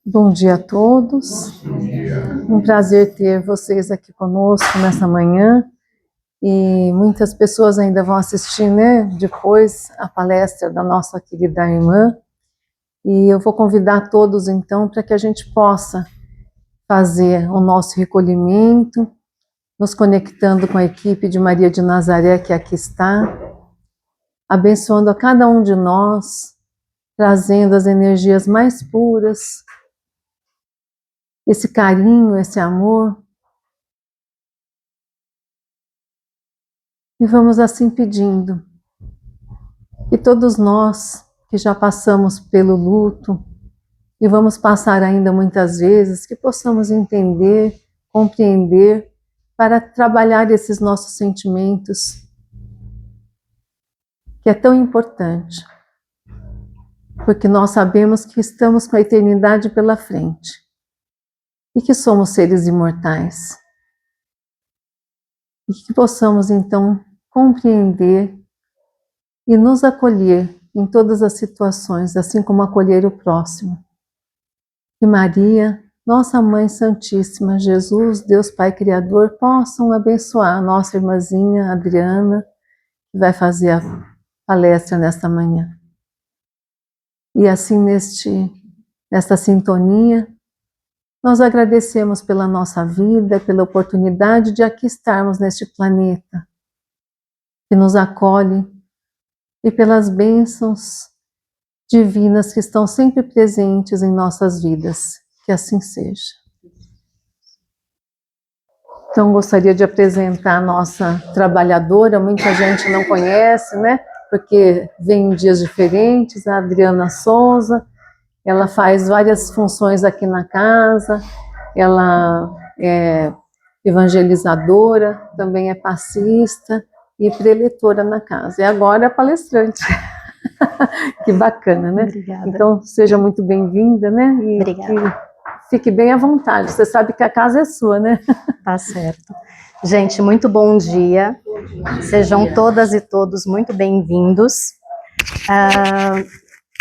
Bom dia a todos. Um prazer ter vocês aqui conosco nessa manhã. E muitas pessoas ainda vão assistir, né, depois a palestra da nossa querida irmã. E eu vou convidar todos então para que a gente possa fazer o nosso recolhimento, nos conectando com a equipe de Maria de Nazaré que aqui está, abençoando a cada um de nós, trazendo as energias mais puras, esse carinho, esse amor. E vamos assim pedindo que todos nós que já passamos pelo luto e vamos passar ainda muitas vezes, que possamos entender, compreender, para trabalhar esses nossos sentimentos, que é tão importante, porque nós sabemos que estamos com a eternidade pela frente e que somos seres imortais. E que possamos então compreender e nos acolher em todas as situações, assim como acolher o próximo. Que Maria, nossa Mãe Santíssima, Jesus, Deus Pai Criador, possam abençoar a nossa irmãzinha Adriana, que vai fazer a palestra nesta manhã. E assim, nesta sintonia, nós agradecemos pela nossa vida, pela oportunidade de aqui estarmos neste planeta, que nos acolhe, e pelas bênçãos divinas que estão sempre presentes em nossas vidas. Que assim seja. Então, gostaria de apresentar a nossa trabalhadora, muita gente não conhece, né? Porque vem em dias diferentes, a Adriana Souza. Ela faz várias funções aqui na casa, ela é evangelizadora, também é passista e preletora na casa. E agora é palestrante. Que bacana, né? Obrigada. Então, seja muito bem-vinda, né? E obrigada. Fique bem à vontade. Você sabe que a casa é sua, né? Tá certo. Gente, muito bom dia. Sejam todas e todos muito bem-vindos.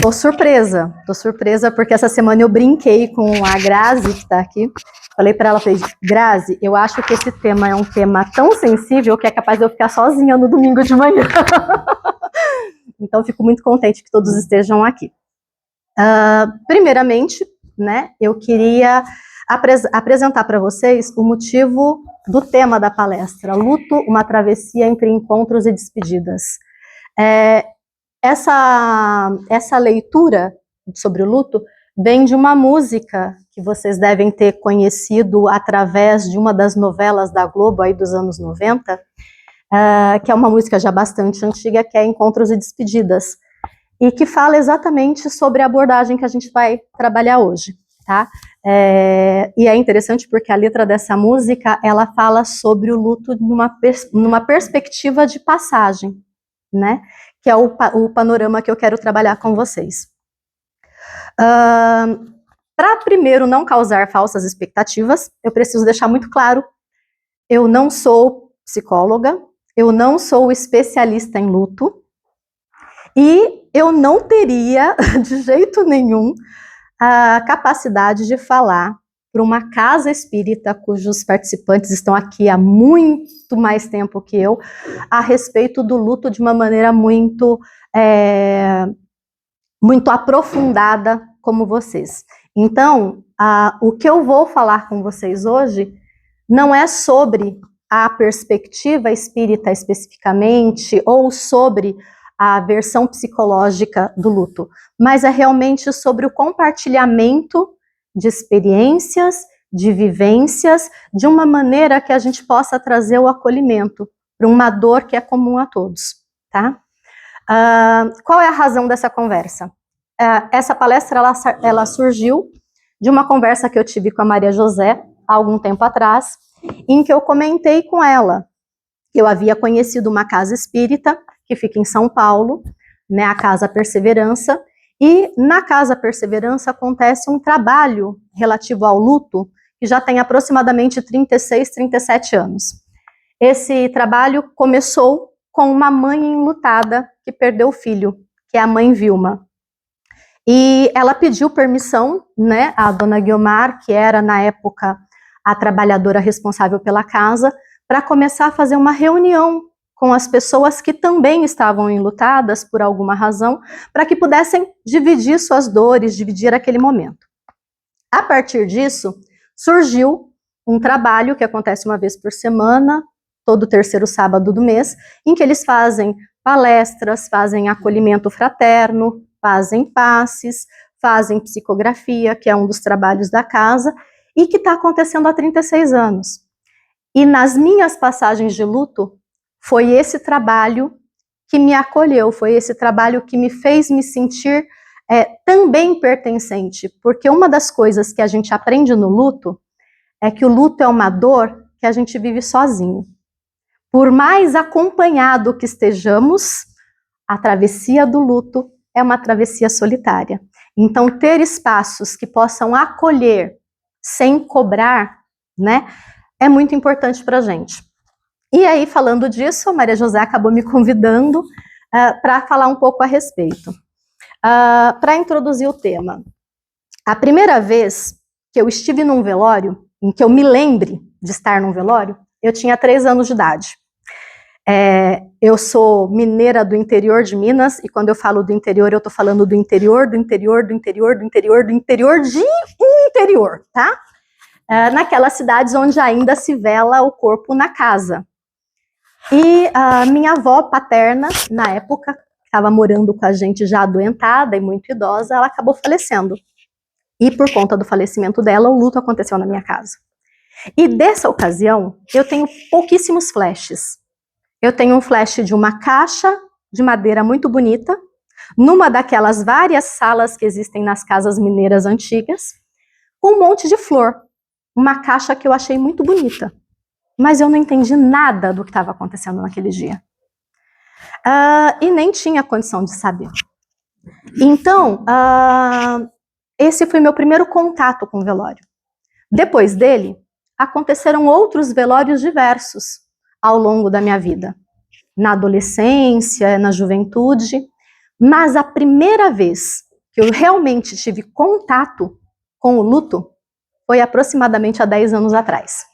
Tô surpresa porque essa semana eu brinquei com a Grazi, que tá aqui. Falei para ela, falei, Grazi, eu acho que esse tema é um tema tão sensível que é capaz de eu ficar sozinha no domingo de manhã. Então, fico muito contente que todos estejam aqui. Primeiramente, né, eu queria apresentar para vocês o motivo do tema da palestra, Luto, uma travessia entre encontros e despedidas. Essa leitura sobre o luto vem de uma música que vocês devem ter conhecido através de uma das novelas da Globo aí dos anos 90, que é uma música já bastante antiga, que é Encontros e Despedidas, e que fala exatamente sobre a abordagem que a gente vai trabalhar hoje, tá? E é interessante porque a letra dessa música, ela fala sobre o luto numa perspectiva de passagem, né? Que é o panorama que eu quero trabalhar com vocês. Para primeiro não causar falsas expectativas, eu preciso deixar muito claro, eu não sou psicóloga, eu não sou especialista em luto, e eu não teria, de jeito nenhum, a capacidade de falar para uma casa espírita, cujos participantes estão aqui há muito mais tempo que eu, a respeito do luto de uma maneira muito aprofundada como vocês. Então, o que eu vou falar com vocês hoje não é sobre a perspectiva espírita especificamente, ou sobre a versão psicológica do luto, mas é realmente sobre o compartilhamento de experiências, de vivências, de uma maneira que a gente possa trazer o acolhimento para uma dor que é comum a todos, tá? Qual é a razão dessa conversa? Essa palestra, ela surgiu de uma conversa que eu tive com a Maria José, há algum tempo atrás, em que eu comentei com ela que eu havia conhecido uma casa espírita, que fica em São Paulo, né, a Casa Perseverança, e na Casa Perseverança acontece um trabalho relativo ao luto, que já tem aproximadamente 36, 37 anos. Esse trabalho começou com uma mãe enlutada que perdeu o filho que é a mãe Vilma. E ela pediu permissão, né, a dona Guiomar, que era na época a trabalhadora responsável pela casa, para começar a fazer uma reunião com as pessoas que também estavam enlutadas por alguma razão, para que pudessem dividir suas dores, dividir aquele momento. A partir disso, surgiu um trabalho que acontece uma vez por semana, todo terceiro sábado do mês, em que eles fazem palestras, fazem acolhimento fraterno, fazem passes, fazem psicografia, que é um dos trabalhos da casa, e que está acontecendo há 36 anos. E nas minhas passagens de luto, foi esse trabalho que me acolheu, foi esse trabalho que me fez me sentir também pertencente, porque uma das coisas que a gente aprende no luto é que o luto é uma dor que a gente vive sozinho. Por mais acompanhado que estejamos, a travessia do luto é uma travessia solitária. Então, ter espaços que possam acolher sem cobrar, né, é muito importante para a gente. E aí, falando disso, a Maria José acabou me convidando para falar um pouco a respeito. Para introduzir o tema, a primeira vez que eu estive num velório, em que eu me lembre de estar num velório, eu tinha 3 anos de idade. Eu sou mineira do interior de Minas, e quando eu falo do interior, eu estou falando do interior, do interior, do interior, do interior, do interior de um interior, tá? Naquelas cidades onde ainda se vela o corpo na casa. E a minha avó paterna, na época, estava morando com a gente já adoentada e muito idosa, ela acabou falecendo. E por conta do falecimento dela, o luto aconteceu na minha casa. E dessa ocasião, eu tenho pouquíssimos flashes. Eu tenho um flash de uma caixa de madeira muito bonita, numa daquelas várias salas que existem nas casas mineiras antigas, com um monte de flor. Uma caixa que eu achei muito bonita. Mas eu não entendi nada do que estava acontecendo naquele dia. E nem tinha condição de saber. Então, esse foi meu primeiro contato com o velório. Depois dele, aconteceram outros velórios diversos ao longo da minha vida. Na adolescência, na juventude. Mas a primeira vez que eu realmente tive contato com o luto foi aproximadamente há 10 anos atrás.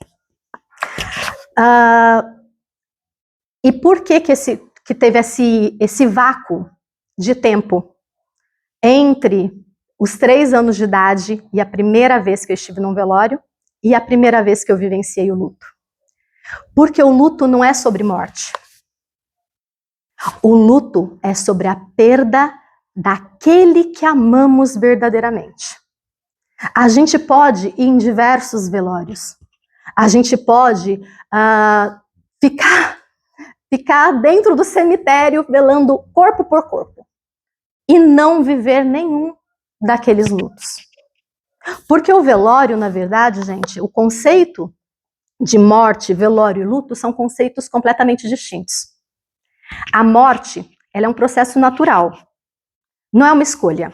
E por que teve esse vácuo de tempo entre os 3 anos de idade e a primeira vez que eu estive num velório e a primeira vez que eu vivenciei o luto? Porque o luto não é sobre morte. O luto é sobre a perda daquele que amamos verdadeiramente. A gente pode ir em diversos velórios. A gente pode ficar dentro do cemitério velando corpo por corpo e não viver nenhum daqueles lutos. Porque o velório, na verdade, gente, o conceito de morte, velório e luto são conceitos completamente distintos. A morte, ela é um processo natural, não é uma escolha.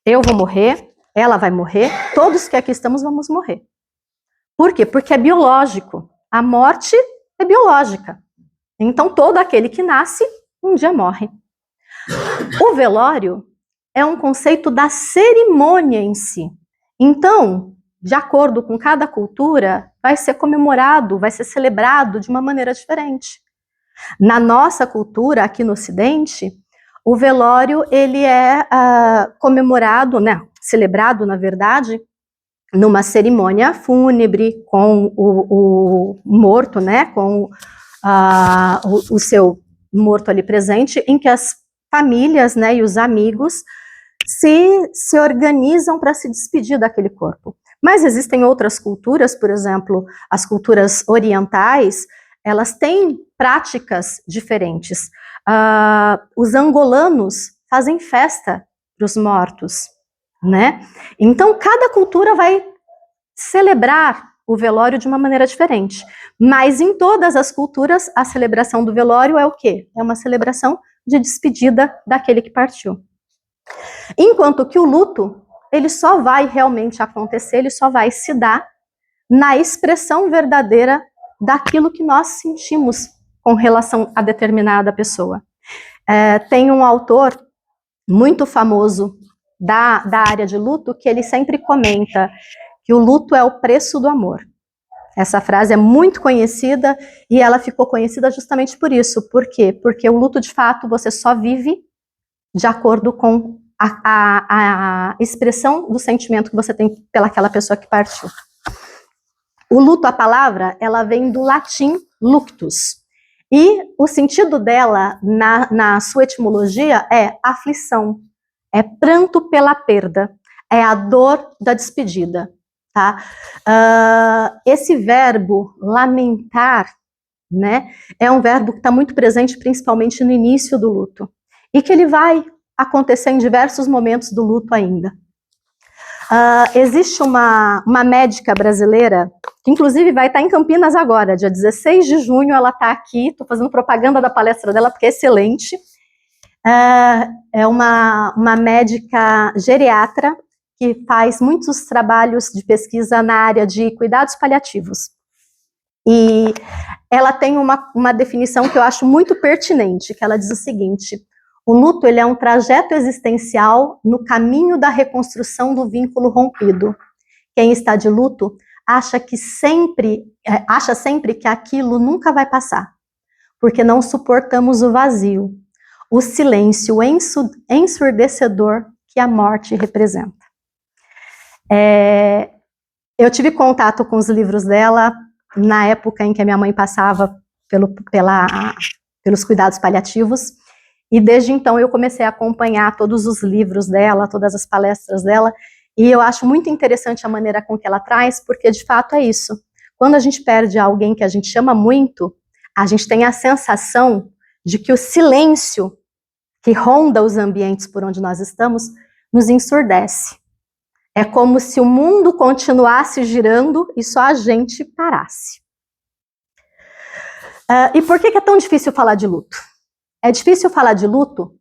Eu vou morrer, ela vai morrer, todos que aqui estamos vamos morrer. Por quê? Porque é biológico. A morte é biológica. Então, todo aquele que nasce, um dia morre. O velório é um conceito da cerimônia em si. Então, de acordo com cada cultura, vai ser comemorado, vai ser celebrado de uma maneira diferente. Na nossa cultura, aqui no Ocidente, o velório ele é comemorado, né, celebrado, na verdade, numa cerimônia fúnebre com o morto, né, com o seu morto ali presente, em que as famílias, né, e os amigos se organizam para se despedir daquele corpo. Mas existem outras culturas, por exemplo, as culturas orientais, elas têm práticas diferentes. Os angolanos fazem festa para os mortos, né? Então, cada cultura vai celebrar o velório de uma maneira diferente. Mas em todas as culturas, a celebração do velório é o quê? É uma celebração de despedida daquele que partiu. Enquanto que o luto, ele só vai realmente acontecer, ele só vai se dar na expressão verdadeira daquilo que nós sentimos com relação a determinada pessoa. Tem um autor muito famoso da área de luto, que ele sempre comenta que o luto é o preço do amor. Essa frase é muito conhecida e ela ficou conhecida justamente por isso. Por quê? Porque o luto, de fato, você só vive de acordo com a expressão do sentimento que você tem pelaquela pessoa que partiu. O luto, a palavra, ela vem do latim luctus. E o sentido dela, na sua etimologia, é aflição, é pranto pela perda, é a dor da despedida. Tá? Esse verbo, lamentar, né, é um verbo que está muito presente principalmente no início do luto. E que ele vai acontecer em diversos momentos do luto ainda. Existe uma médica brasileira, que inclusive vai estar em Campinas agora, dia 16 de junho, ela está aqui, estou fazendo propaganda da palestra dela, porque é excelente. É uma médica geriatra, que faz muitos trabalhos de pesquisa na área de cuidados paliativos. E ela tem uma definição que eu acho muito pertinente, que ela diz o seguinte: o luto, ele é um trajeto existencial no caminho da reconstrução do vínculo rompido. Quem está de luto acha sempre que aquilo nunca vai passar, porque não suportamos o vazio, o silêncio ensurdecedor que a morte representa. Eu tive contato com os livros dela na época em que a minha mãe passava pelos cuidados paliativos, e desde então eu comecei a acompanhar todos os livros dela, todas as palestras dela, e eu acho muito interessante a maneira com que ela traz, porque de fato é isso. Quando a gente perde alguém que a gente ama muito, a gente tem a sensação de que o silêncio que ronda os ambientes por onde nós estamos nos ensurdece. É como se o mundo continuasse girando e só a gente parasse. E por que é tão difícil falar de luto? É difícil falar de luto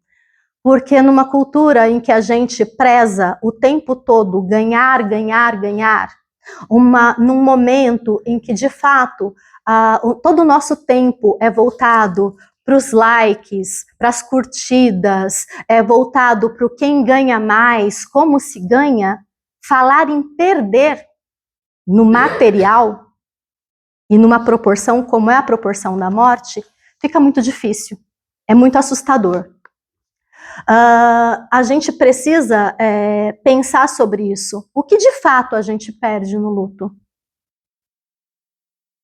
porque numa cultura em que a gente preza o tempo todo ganhar, ganhar, ganhar, num momento em que de fato todo o nosso tempo é voltado para os likes, para as curtidas, é voltado para o quem ganha mais, como se ganha, falar em perder no material e numa proporção como é a proporção da morte, fica muito difícil, é muito assustador. A gente precisa pensar sobre isso. O que de fato a gente perde no luto? O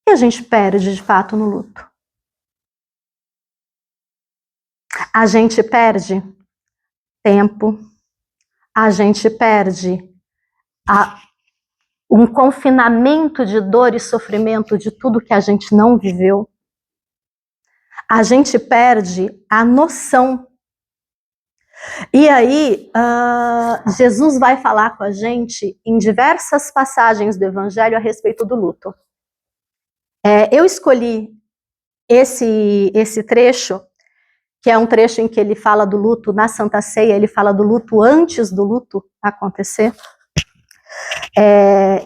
que a gente perde de fato no luto? A gente perde tempo, a gente perde um confinamento de dor e sofrimento de tudo que a gente não viveu. A gente perde a noção. E aí, Jesus vai falar com a gente em diversas passagens do Evangelho a respeito do luto. Eu escolhi esse trecho, que é um trecho em que ele fala do luto na Santa Ceia, ele fala do luto antes do luto acontecer.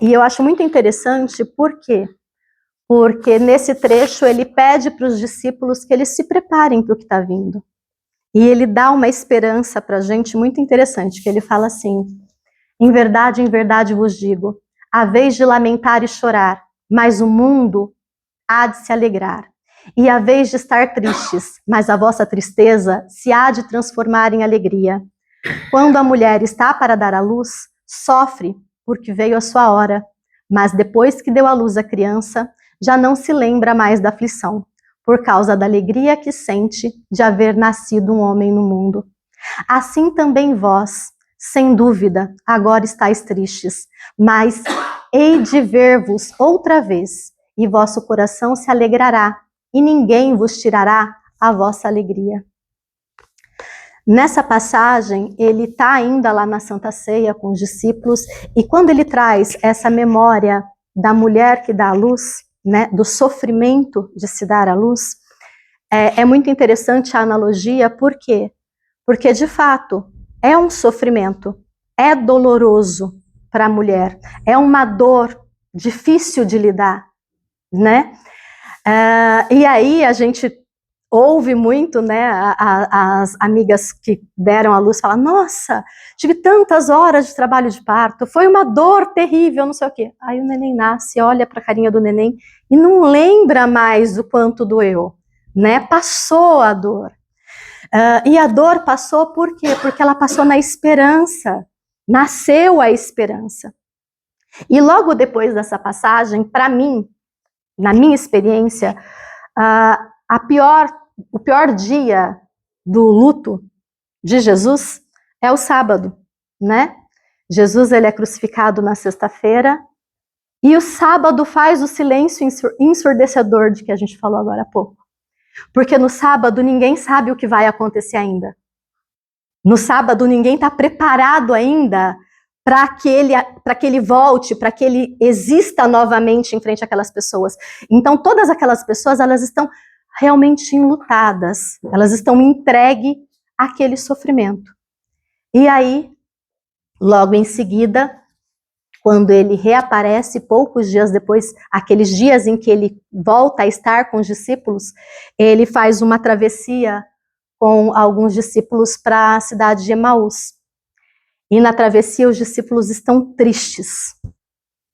E eu acho muito interessante, por quê? Porque nesse trecho ele pede para os discípulos que eles se preparem para o que está vindo. E ele dá uma esperança para a gente muito interessante, que ele fala assim: em verdade vos digo, há vez de lamentar e chorar, mas o mundo há de se alegrar. E há vez de estar tristes, mas a vossa tristeza se há de transformar em alegria. Quando a mulher está para dar à luz, sofre porque veio a sua hora, mas depois que deu à luz a criança, já não se lembra mais da aflição, por causa da alegria que sente de haver nascido um homem no mundo. Assim também vós, sem dúvida, agora estáis tristes, mas hei de ver-vos outra vez, e vosso coração se alegrará, e ninguém vos tirará a vossa alegria. Nessa passagem, ele está ainda lá na Santa Ceia com os discípulos, e quando ele traz essa memória da mulher que dá à luz, né, do sofrimento de se dar à luz, é muito interessante a analogia. Por quê? Porque, de fato, é um sofrimento, é doloroso para a mulher, é uma dor difícil de lidar, né? E aí a gente ouve muito, né, as amigas que deram à luz falam, nossa, tive tantas horas de trabalho de parto, foi uma dor terrível, não sei o quê. Aí o neném nasce, olha para a carinha do neném e não lembra mais do quanto doeu, né? Passou a dor. E a dor passou por quê? Porque ela passou na esperança, nasceu a esperança. E logo depois dessa passagem, para mim, na minha experiência, o pior dia do luto de Jesus é o sábado, né? Jesus, ele é crucificado na sexta-feira e o sábado faz o silêncio ensurdecedor de que a gente falou agora há pouco. Porque no sábado ninguém sabe o que vai acontecer ainda. No sábado ninguém está preparado ainda para que ele volte, para que ele exista novamente em frente àquelas pessoas. Então todas aquelas pessoas, elas estão realmente enlutadas, elas estão entregues àquele sofrimento. E aí, logo em seguida, quando ele reaparece, poucos dias depois, aqueles dias em que ele volta a estar com os discípulos, ele faz uma travessia com alguns discípulos para a cidade de Emaús. E na travessia os discípulos estão tristes,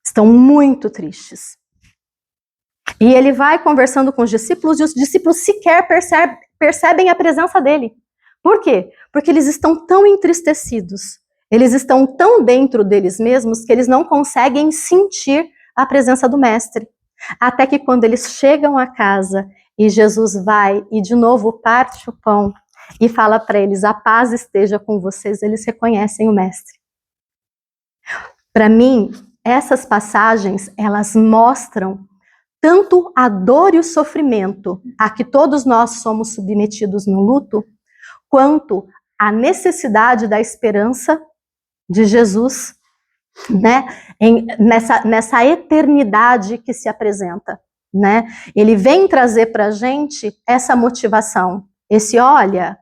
estão muito tristes. E ele vai conversando com os discípulos e os discípulos sequer percebem a presença dele. Por quê? Porque eles estão tão entristecidos, eles estão tão dentro deles mesmos que eles não conseguem sentir a presença do mestre. Até que quando eles chegam a casa e Jesus vai e de novo parte o pão e fala para eles, a paz esteja com vocês, eles reconhecem o mestre. Para mim, essas passagens, elas mostram tanto a dor e o sofrimento a que todos nós somos submetidos no luto, quanto a necessidade da esperança de Jesus, né, nessa eternidade que se apresenta, né? Ele vem trazer para a gente essa motivação, olha,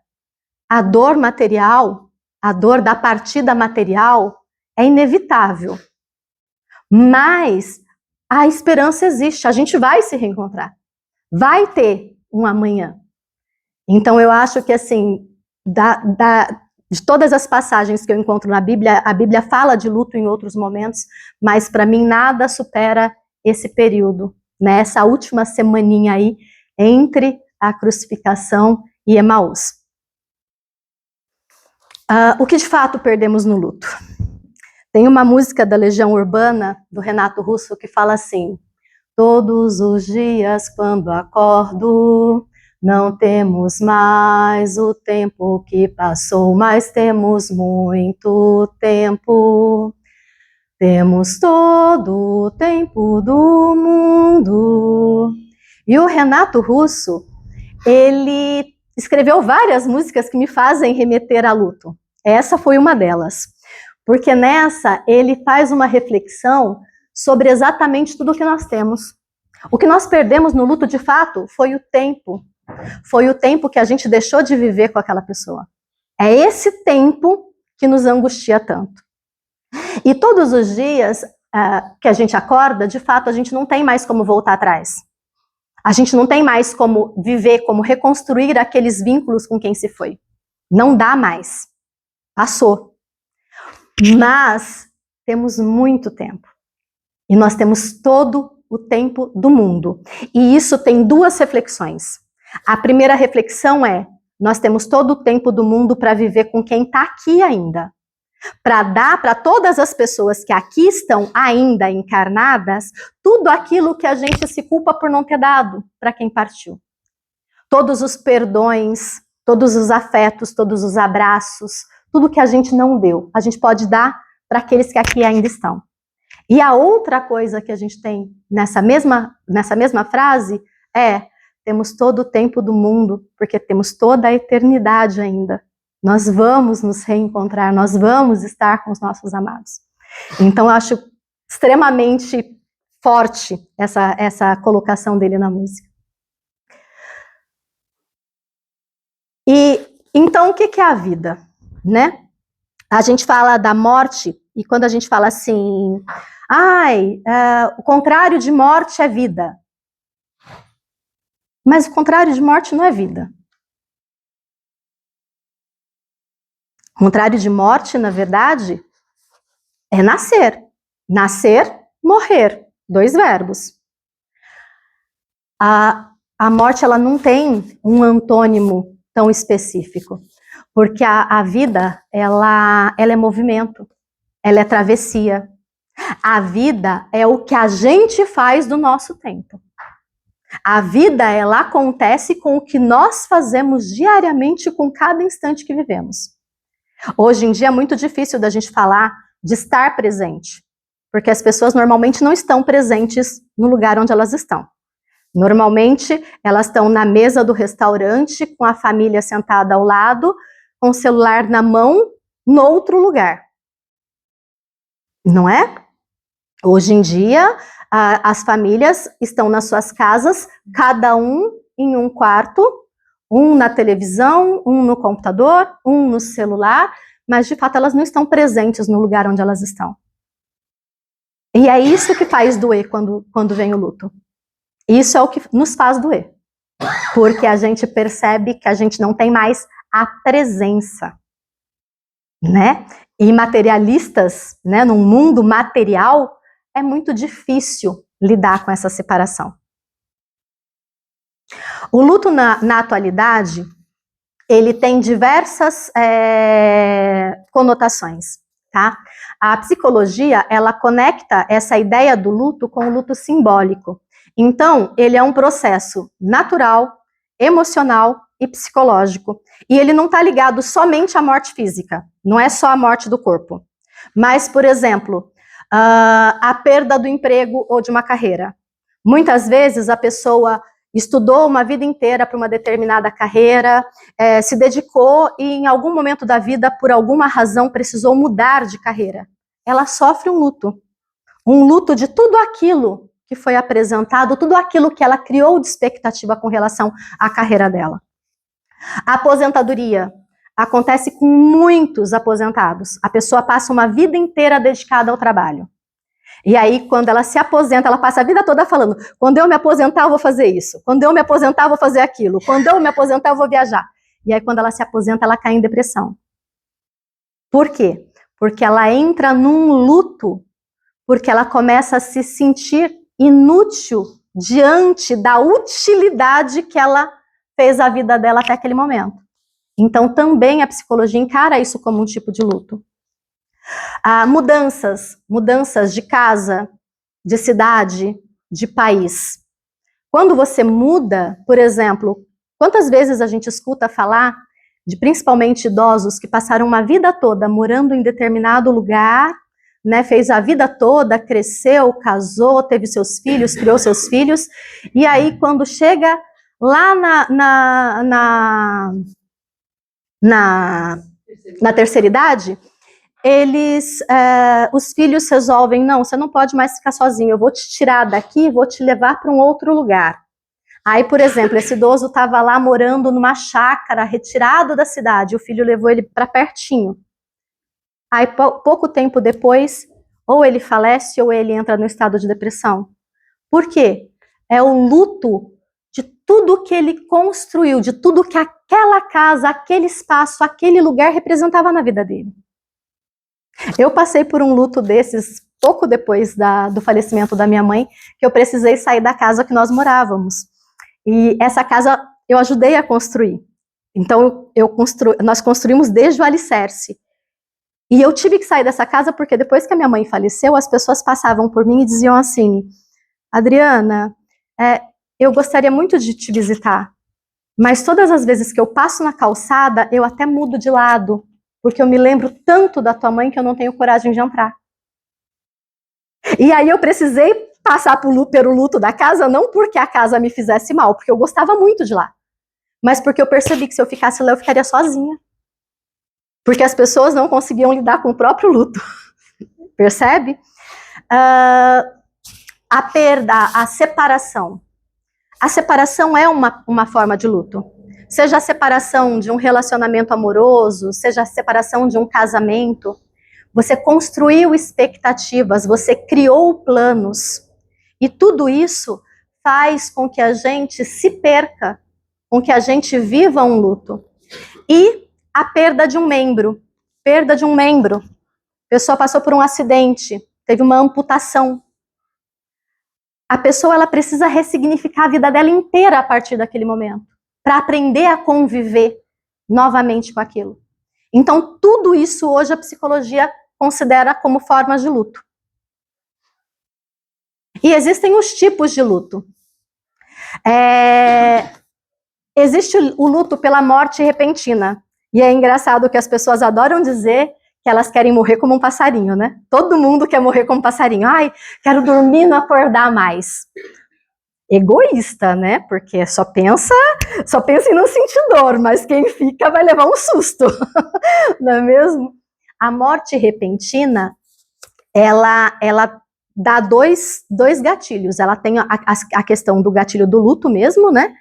a dor material, a dor da partida material é inevitável, mas a esperança existe, a gente vai se reencontrar, vai ter um amanhã. Então eu acho que assim, de todas as passagens que eu encontro na Bíblia, a Bíblia fala de luto em outros momentos, mas para mim nada supera esse período, né? Essa última semaninha aí entre a crucificação e Emaús. O que de fato perdemos no luto? Tem uma música da Legião Urbana, do Renato Russo, que fala assim, todos os dias quando acordo, não temos mais o tempo que passou, mas temos muito tempo. Temos todo o tempo do mundo. E o Renato Russo, ele escreveu várias músicas que me fazem remeter a luto. Essa foi uma delas. Porque nessa ele faz uma reflexão sobre exatamente tudo o que nós temos. O que nós perdemos no luto, de fato, foi o tempo. Foi o tempo que a gente deixou de viver com aquela pessoa. É esse tempo que nos angustia tanto. E todos os dias que a gente acorda, de fato, a gente não tem mais como voltar atrás. A gente não tem mais como viver, como reconstruir aqueles vínculos com quem se foi. Não dá mais. Passou. Mas temos muito tempo. E nós temos todo o tempo do mundo. E isso tem duas reflexões. A primeira reflexão é, nós temos todo o tempo do mundo para viver com quem está aqui ainda. Para dar para todas as pessoas que aqui estão ainda encarnadas, tudo aquilo que a gente se culpa por não ter dado para quem partiu. Todos os perdões, todos os afetos, todos os abraços, tudo que a gente não deu, a gente pode dar para aqueles que aqui ainda estão. E a outra coisa que a gente tem nessa mesma frase é, temos todo o tempo do mundo, porque temos toda a eternidade ainda. Nós vamos nos reencontrar, nós vamos estar com os nossos amados. Então eu acho extremamente forte essa colocação dele na música. E então o que é a vida? Né? A gente fala da morte, e quando a gente fala assim, o contrário de morte é vida. Mas o contrário de morte não é vida. O contrário de morte, na verdade, é nascer. Nascer, morrer. 2 verbos. A morte, ela não tem um antônimo tão específico. Porque a vida, ela é movimento. Ela é travessia. A vida é o que a gente faz do nosso tempo. A vida, ela acontece com o que nós fazemos diariamente com cada instante que vivemos. Hoje em dia é muito difícil da gente falar de estar presente, porque as pessoas normalmente não estão presentes no lugar onde elas estão. Normalmente elas estão na mesa do restaurante, com a família sentada ao lado, com o celular na mão, no outro lugar. Não é? Hoje em dia, as famílias estão nas suas casas, cada um em um quarto, um na televisão, um no computador, um no celular, mas de fato elas não estão presentes no lugar onde elas estão. E é isso que faz doer quando vem o luto. Isso é o que nos faz doer. Porque a gente percebe que a gente não tem mais a presença, né? E materialistas, né, num mundo material, é muito difícil lidar com essa separação. O luto na atualidade, ele tem diversas conotações, tá? A psicologia, ela conecta essa ideia do luto com o luto simbólico. Então, ele é um processo natural, emocional e psicológico. E ele não está ligado somente à morte física, não é só a morte do corpo. Mas, por exemplo, a perda do emprego ou de uma carreira. Muitas vezes a pessoa estudou uma vida inteira para uma determinada carreira, se dedicou e em algum momento da vida, por alguma razão, precisou mudar de carreira. Ela sofre um luto de tudo aquilo que foi apresentado, tudo aquilo que ela criou de expectativa com relação à carreira dela. A aposentadoria acontece com muitos aposentados. A pessoa passa uma vida inteira dedicada ao trabalho. E aí, quando ela se aposenta, ela passa a vida toda falando: quando eu me aposentar, eu vou fazer isso. Quando eu me aposentar, eu vou fazer aquilo. Quando eu me aposentar, eu vou viajar. E aí, quando ela se aposenta, ela cai em depressão. Por quê? Porque ela entra num luto, porque ela começa a se sentir inútil diante da utilidade que ela fez a vida dela até aquele momento. Então, também a psicologia encara isso como um tipo de luto. Mudanças de casa, de cidade, de país. Quando você muda, por exemplo, quantas vezes a gente escuta falar de principalmente idosos que passaram uma vida toda morando em determinado lugar, né, fez a vida toda, cresceu, casou, teve seus filhos, criou seus filhos, e aí quando chega lá na terceira idade, os filhos resolvem: não, você não pode mais ficar sozinho, eu vou te tirar daqui e vou te levar para um outro lugar. Aí, por exemplo, esse idoso estava lá morando numa chácara, retirado da cidade, o filho levou ele para pertinho. Aí, pouco tempo depois, ou ele falece ou ele entra no estado de depressão. Por quê? É o luto de tudo que ele construiu, de tudo que aquela casa, aquele espaço, aquele lugar representava na vida dele. Eu passei por um luto desses pouco depois do falecimento da minha mãe, que eu precisei sair da casa que nós morávamos. E essa casa eu ajudei a construir. Então nós construímos desde o alicerce. E eu tive que sair dessa casa porque depois que a minha mãe faleceu, as pessoas passavam por mim e diziam assim: Adriana, eu gostaria muito de te visitar, mas todas as vezes que eu passo na calçada, eu até mudo de lado, porque eu me lembro tanto da tua mãe que eu não tenho coragem de entrar. E aí eu precisei passar pelo luto da casa, não porque a casa me fizesse mal, porque eu gostava muito de lá, mas porque eu percebi que se eu ficasse lá, eu ficaria sozinha. Porque as pessoas não conseguiam lidar com o próprio luto. Percebe? A perda, a separação. A separação é uma forma de luto. Seja a separação de um relacionamento amoroso, seja a separação de um casamento. Você construiu expectativas, você criou planos. E tudo isso faz com que a gente se perca, com que a gente viva um luto. E a perda de um membro. Perda de um membro. A pessoa passou por um acidente, teve uma amputação. A pessoa ela precisa ressignificar a vida dela inteira a partir daquele momento, para aprender a conviver novamente com aquilo. Então, tudo isso hoje a psicologia considera como formas de luto. E existem os tipos de luto. Existe o luto pela morte repentina. E é engraçado que as pessoas adoram dizer que elas querem morrer como um passarinho, né? Todo mundo quer morrer como um passarinho. Ai, quero dormir e não acordar mais. Egoísta, né? Porque só pensa em não sentir dor, mas quem fica vai levar um susto. Não é mesmo? A morte repentina, ela dá dois gatilhos. Ela tem a questão do gatilho do luto mesmo, né?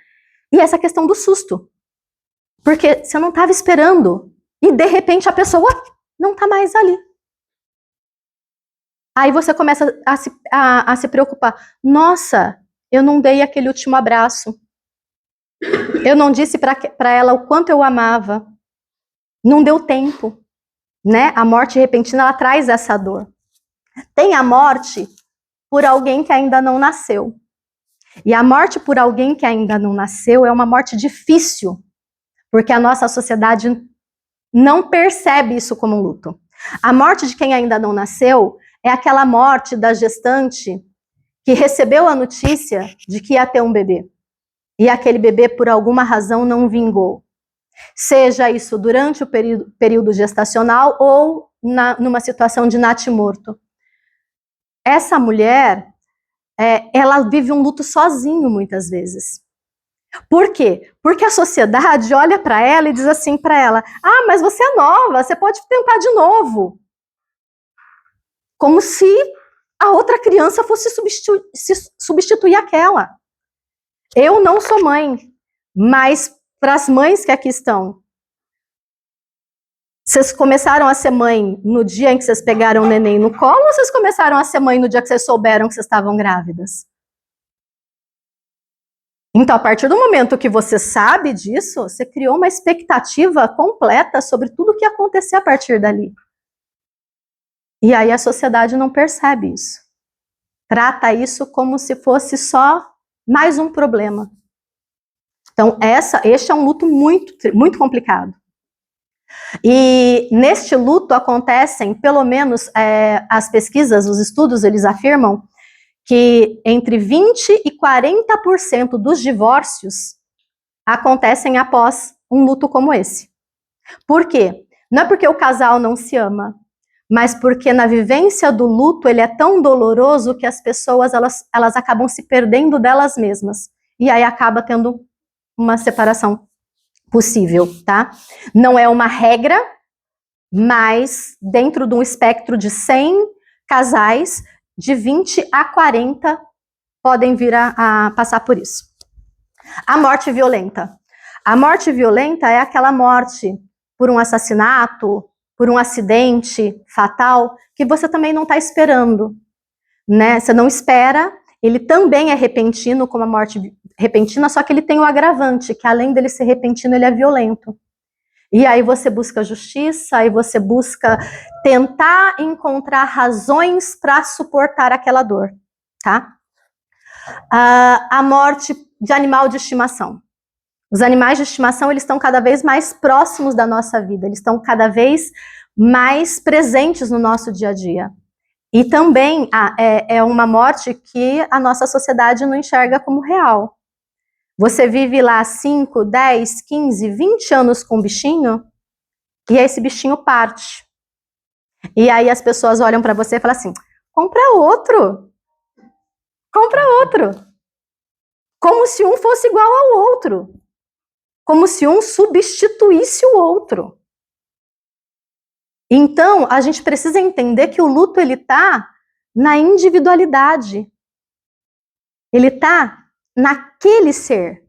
E essa questão do susto. Porque você não estava esperando. E de repente a pessoa não está mais ali. Aí você começa a se preocupar. Nossa, eu não dei aquele último abraço. Eu não disse para ela o quanto eu amava. Não deu tempo. Né? A morte repentina, ela traz essa dor. Tem a morte por alguém que ainda não nasceu. E a morte por alguém que ainda não nasceu é uma morte difícil, porque a nossa sociedade não percebe isso como um luto. A morte de quem ainda não nasceu é aquela morte da gestante que recebeu a notícia de que ia ter um bebê. E aquele bebê, por alguma razão, não vingou. Seja isso durante o período gestacional ou numa situação de natimorto. Essa mulher, ela vive um luto sozinho muitas vezes. Por quê? Porque a sociedade olha para ela e diz assim para ela: ah, mas você é nova, você pode tentar de novo. Como se a outra criança fosse substituir aquela. Eu não sou mãe, mas para as mães que aqui estão, vocês começaram a ser mãe no dia em que vocês pegaram o neném no colo ou vocês começaram a ser mãe no dia que vocês souberam que vocês estavam grávidas? Então, a partir do momento que você sabe disso, você criou uma expectativa completa sobre tudo o que ia acontecer a partir dali. E aí a sociedade não percebe isso. Trata isso como se fosse só mais um problema. Então, este é um luto muito, muito complicado. E neste luto acontecem, pelo menos as pesquisas, os estudos, eles afirmam que entre 20% e 40% dos divórcios acontecem após um luto como esse. Por quê? Não é porque o casal não se ama, mas porque na vivência do luto ele é tão doloroso que as pessoas elas acabam se perdendo delas mesmas. E aí acaba tendo uma separação possível, tá? Não é uma regra, mas dentro de um espectro de 100 casais, de 20 a 40 podem vir a passar por isso. A morte violenta. A morte violenta é aquela morte por um assassinato, por um acidente fatal, que você também não está esperando, né? Você não espera, ele também é repentino, como a morte repentina, só que ele tem o agravante, que além dele ser repentino, ele é violento. E aí você busca justiça, aí você busca tentar encontrar razões para suportar aquela dor, tá? A morte de animal de estimação. Os animais de estimação, eles estão cada vez mais próximos da nossa vida, eles estão cada vez mais presentes no nosso dia a dia. E também é uma morte que a nossa sociedade não enxerga como real. Você vive lá 5, 10, 15, 20 anos com um bichinho, e esse bichinho parte. E aí as pessoas olham para você e falam assim: compra outro. Compra outro. Como se um fosse igual ao outro. Como se um substituísse o outro. Então, a gente precisa entender que o luto, ele tá na individualidade. Ele tá naquele ser.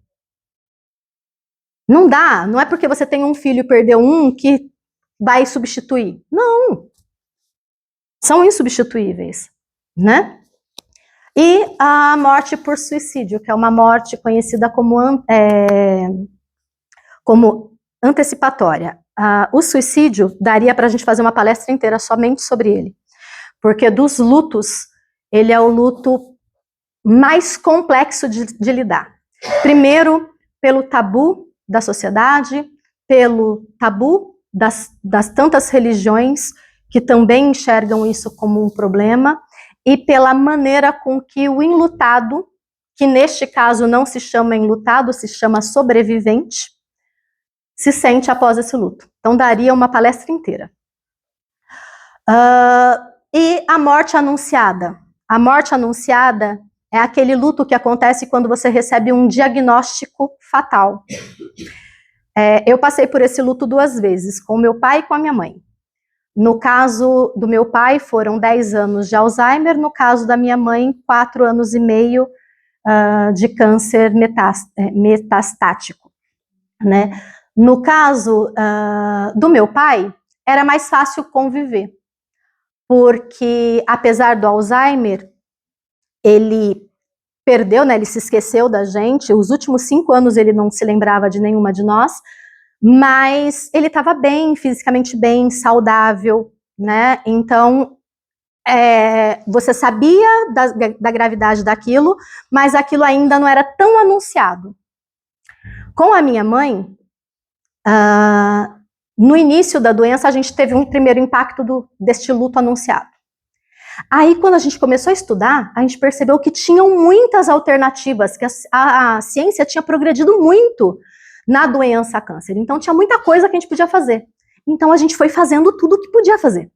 Não dá, não é porque você tem um filho e perdeu um que vai substituir. Não. São insubstituíveis, né? E a morte por suicídio, que é uma morte conhecida como antecipatória. O suicídio daria para a gente fazer uma palestra inteira somente sobre ele, porque dos lutos, ele é o luto mais complexo de lidar. Primeiro, pelo tabu da sociedade, pelo tabu das tantas religiões que também enxergam isso como um problema, e pela maneira com que o enlutado, que neste caso não se chama enlutado, se chama sobrevivente, se sente após esse luto. Então daria uma palestra inteira. E a morte anunciada? A morte anunciada é aquele luto que acontece quando você recebe um diagnóstico fatal. Eu passei por esse luto 2 vezes, com meu pai e com a minha mãe. No caso do meu pai, foram 10 anos de Alzheimer, no caso da minha mãe, 4 anos e meio de câncer metastático, né? No caso do meu pai, era mais fácil conviver, porque apesar do Alzheimer, ele perdeu, né, ele se esqueceu da gente, os últimos 5 anos ele não se lembrava de nenhuma de nós, mas ele estava bem, fisicamente bem, saudável, né, então você sabia da gravidade daquilo, mas aquilo ainda não era tão anunciado. Com a minha mãe, no início da doença a gente teve um primeiro impacto deste luto anunciado. Aí, quando a gente começou a estudar, a gente percebeu que tinham muitas alternativas, que a ciência tinha progredido muito na doença câncer. Então, tinha muita coisa que a gente podia fazer. Então, a gente foi fazendo tudo o que podia fazer.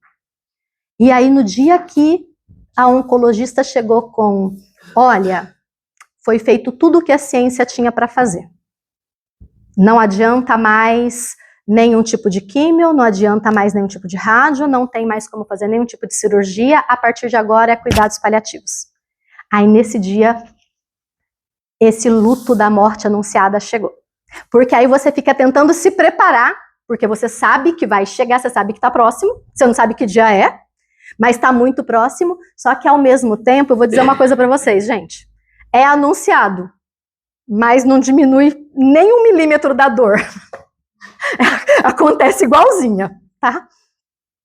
E aí, no dia que a oncologista chegou com, olha, foi feito tudo o que a ciência tinha para fazer. Não adianta mais nenhum tipo de químio, não adianta mais nenhum tipo de rádio, não tem mais como fazer nenhum tipo de cirurgia, a partir de agora é cuidados paliativos. Aí nesse dia, esse luto da morte anunciada chegou. Porque aí você fica tentando se preparar, porque você sabe que vai chegar, você sabe que está próximo, você não sabe que dia é, mas está muito próximo, só que ao mesmo tempo, eu vou dizer uma coisa para vocês, gente, é anunciado, mas não diminui nem 1 milímetro da dor. Acontece igualzinha, tá?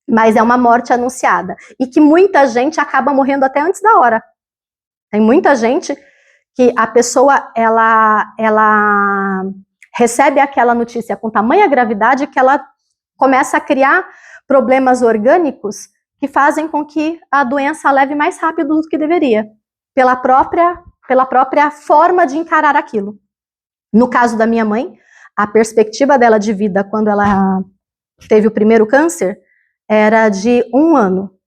Mas é uma morte anunciada. E que muita gente acaba morrendo até antes da hora. Tem muita gente que a pessoa, ela recebe aquela notícia com tamanha gravidade que ela começa a criar problemas orgânicos que fazem com que a doença leve mais rápido do que deveria. Pela própria forma de encarar aquilo. No caso da minha mãe, a perspectiva dela de vida quando ela teve o primeiro câncer era de 1 ano.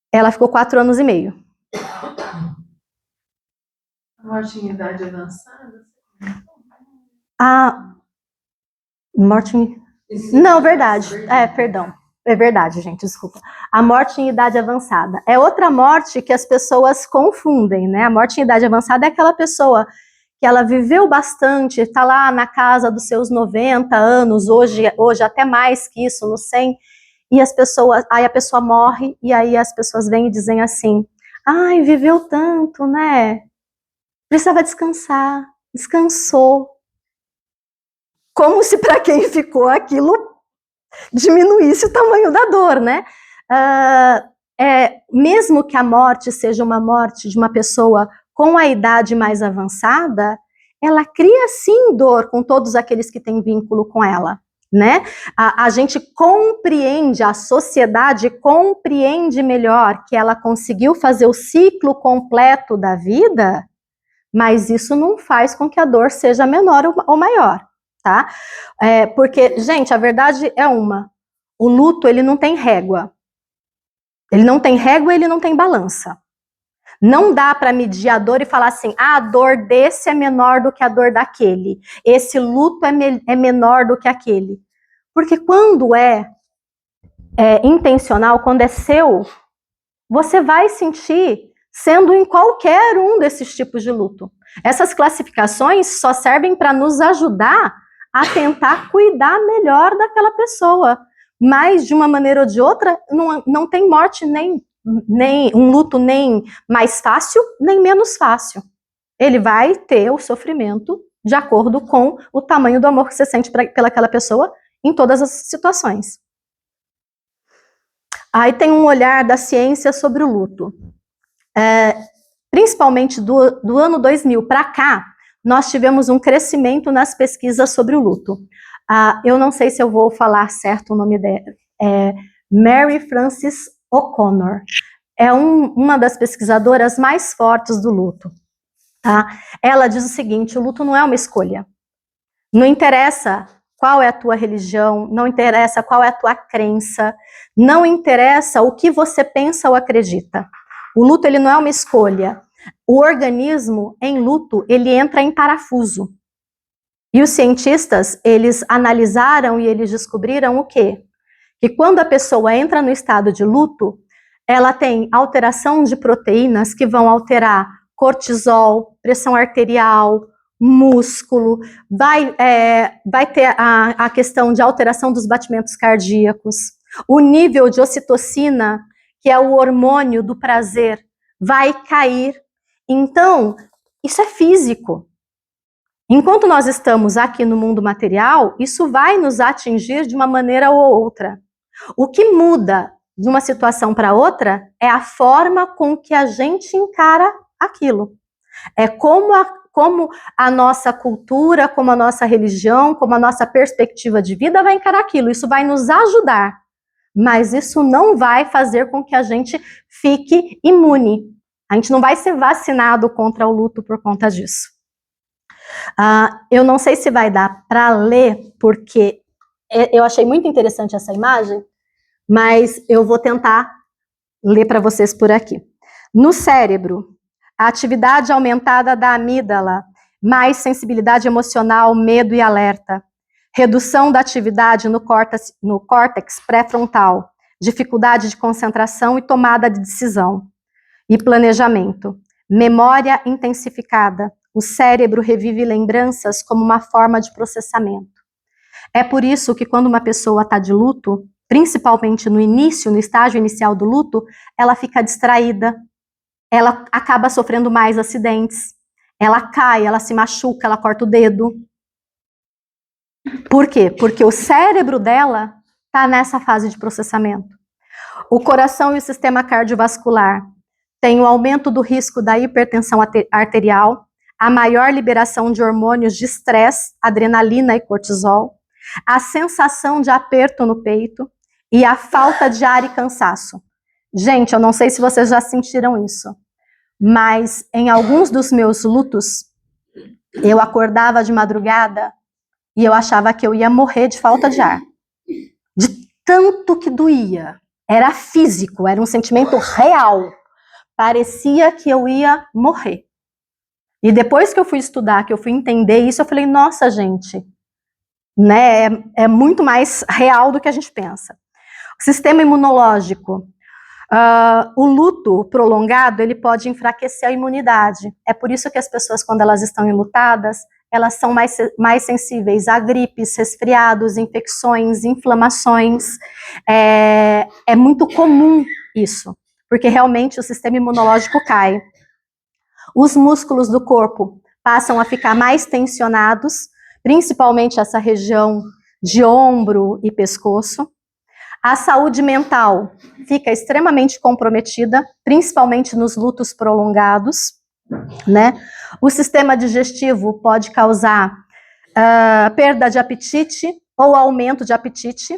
Ela ficou 4 anos e meio. Morte em idade avançada? A morte em... Não, verdade. Perdão. É verdade, gente, desculpa. A morte em idade avançada. É outra morte que as pessoas confundem, né? A morte em idade avançada é aquela pessoa que ela viveu bastante, está lá na casa dos seus 90 anos, hoje até mais que isso, no 100, e aí a pessoa morre, e aí as pessoas vêm e dizem assim, ai, viveu tanto, né? Precisava descansar, descansou. Como se para quem ficou aquilo diminuísse o tamanho da dor, né? Mesmo que a morte seja uma morte de uma pessoa com a idade mais avançada, ela cria sim dor com todos aqueles que têm vínculo com ela, né? A gente compreende, a sociedade compreende melhor que ela conseguiu fazer o ciclo completo da vida, mas isso não faz com que a dor seja menor ou maior, tá? Porque, gente, a verdade é uma, o luto, ele não tem régua. Ele não tem régua, ele não tem balança. Não dá para medir a dor e falar assim, a dor desse é menor do que a dor daquele. Esse luto é menor do que aquele. Porque quando é intencional, quando é seu, você vai sentir sendo em qualquer um desses tipos de luto. Essas classificações só servem para nos ajudar a tentar cuidar melhor daquela pessoa. Mas, de uma maneira ou de outra, não tem morte nem um luto nem mais fácil, nem menos fácil. Ele vai ter o sofrimento de acordo com o tamanho do amor que você sente pelaquela pessoa em todas as situações. Aí tem um olhar da ciência sobre o luto. Principalmente do ano 2000 para cá, nós tivemos um crescimento nas pesquisas sobre o luto. Eu não sei se eu vou falar certo o nome dela. Mary Frances O'Connor. É uma das pesquisadoras mais fortes do luto. Tá? Ela diz o seguinte: o luto não é uma escolha. Não interessa qual é a tua religião, não interessa qual é a tua crença, não interessa o que você pensa ou acredita. O luto, ele não é uma escolha. O organismo em luto, ele entra em parafuso. E os cientistas, eles analisaram e eles descobriram o quê? Que quando a pessoa entra no estado de luto, ela tem alteração de proteínas que vão alterar cortisol, pressão arterial, músculo, vai ter a questão de alteração dos batimentos cardíacos, o nível de ocitocina, que é o hormônio do prazer, vai cair. Então, isso é físico. Enquanto nós estamos aqui no mundo material, isso vai nos atingir de uma maneira ou outra. O que muda de uma situação para outra é a forma com que a gente encara aquilo. É como a nossa cultura, como a nossa religião, como a nossa perspectiva de vida vai encarar aquilo. Isso vai nos ajudar, mas isso não vai fazer com que a gente fique imune. A gente não vai ser vacinado contra o luto por conta disso. Eu não sei se vai dar para ler, porque eu achei muito interessante essa imagem, mas eu vou tentar ler para vocês por aqui. No cérebro, a atividade aumentada da amígdala, mais sensibilidade emocional, medo e alerta. Redução da atividade no córtex pré-frontal, dificuldade de concentração e tomada de decisão. E planejamento. Memória intensificada. O cérebro revive lembranças como uma forma de processamento. É por isso que quando uma pessoa está de luto, principalmente no estágio inicial do luto, ela fica distraída, ela acaba sofrendo mais acidentes, ela cai, ela se machuca, ela corta o dedo. Por quê? Porque o cérebro dela está nessa fase de processamento. O coração e o sistema cardiovascular têm o aumento do risco da hipertensão arterial, a maior liberação de hormônios de estresse, adrenalina e cortisol, a sensação de aperto no peito e a falta de ar e cansaço. Gente, eu não sei se vocês já sentiram isso, mas em alguns dos meus lutos, eu acordava de madrugada e eu achava que eu ia morrer de falta de ar. De tanto que doía. Era físico, era um sentimento real. Parecia que eu ia morrer. E depois que eu fui estudar, que eu fui entender isso, eu falei, nossa, gente, né, é muito mais real do que a gente pensa. O sistema imunológico. O luto prolongado, ele pode enfraquecer a imunidade. É por isso que as pessoas, quando elas estão enlutadas, elas são mais sensíveis a gripes, resfriados, infecções, inflamações. É muito comum isso, porque realmente o sistema imunológico cai. Os músculos do corpo passam a ficar mais tensionados, principalmente essa região de ombro e pescoço. A saúde mental fica extremamente comprometida, principalmente nos lutos prolongados, né? O sistema digestivo pode causar perda de apetite ou aumento de apetite.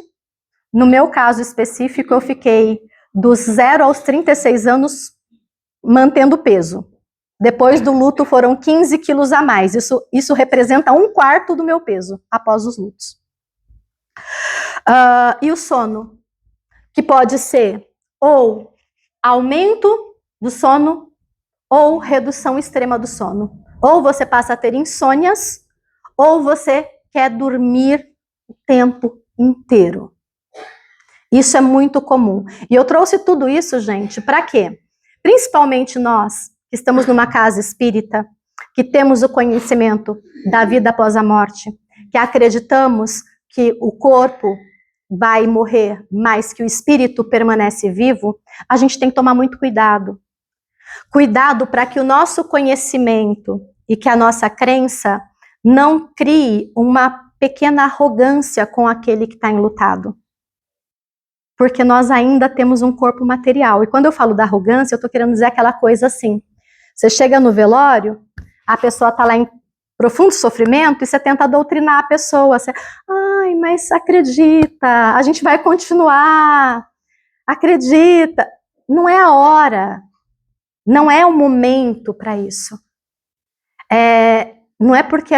No meu caso específico, eu fiquei dos 0 aos 36 anos mantendo peso. Depois do luto foram 15 quilos a mais. Isso representa 1/4 do meu peso após os lutos. E o sono, que pode ser ou aumento do sono ou redução extrema do sono. Ou você passa a ter insônias, ou você quer dormir o tempo inteiro. Isso é muito comum. E eu trouxe tudo isso, gente, para quê? Principalmente nós, que estamos numa casa espírita, que temos o conhecimento da vida após a morte, que acreditamos que o corpo vai morrer, mas que o espírito permanece vivo, a gente tem que tomar muito cuidado. Cuidado para que o nosso conhecimento e que a nossa crença não crie uma pequena arrogância com aquele que está enlutado. Porque nós ainda temos um corpo material. E quando eu falo da arrogância, eu estou querendo dizer aquela coisa assim. Você chega no velório, a pessoa está lá em profundo sofrimento e você tenta doutrinar a pessoa. Você, ai, mas acredita, a gente vai continuar. Acredita. Não é a hora. Não é o momento para isso. Não é porque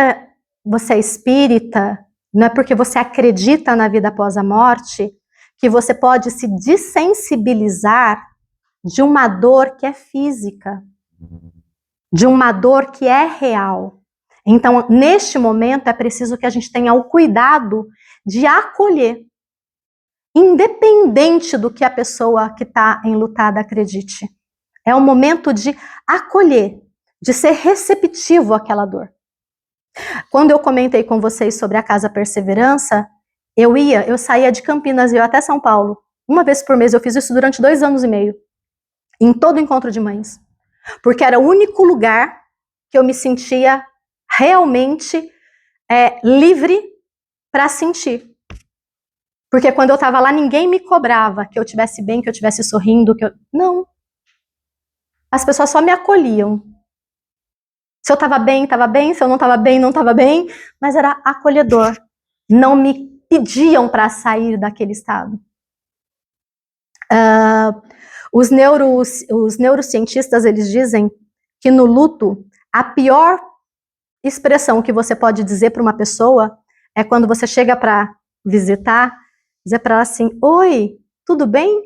você é espírita, não é porque você acredita na vida após a morte, que você pode se dessensibilizar de uma dor que é física, de uma dor que é real. Então, neste momento, é preciso que a gente tenha o cuidado de acolher, independente do que a pessoa que está enlutada acredite. É o momento de acolher, de ser receptivo àquela dor. Quando eu comentei com vocês sobre a Casa Perseverança, eu saía de Campinas e ia até São Paulo. Uma vez por mês, eu fiz isso durante 2 anos e meio. Em todo encontro de mães. Porque era o único lugar que eu me sentia realmente livre para sentir. Porque quando eu estava lá, ninguém me cobrava que eu estivesse bem, que eu estivesse sorrindo. Não. As pessoas só me acolhiam. Se eu estava bem, estava bem. Se eu não estava bem, não estava bem. Mas era acolhedor. Não me pediam para sair daquele estado. Os neurocientistas, eles dizem que no luto, a pior expressão que você pode dizer para uma pessoa é quando você chega para visitar, dizer para ela assim, oi, tudo bem?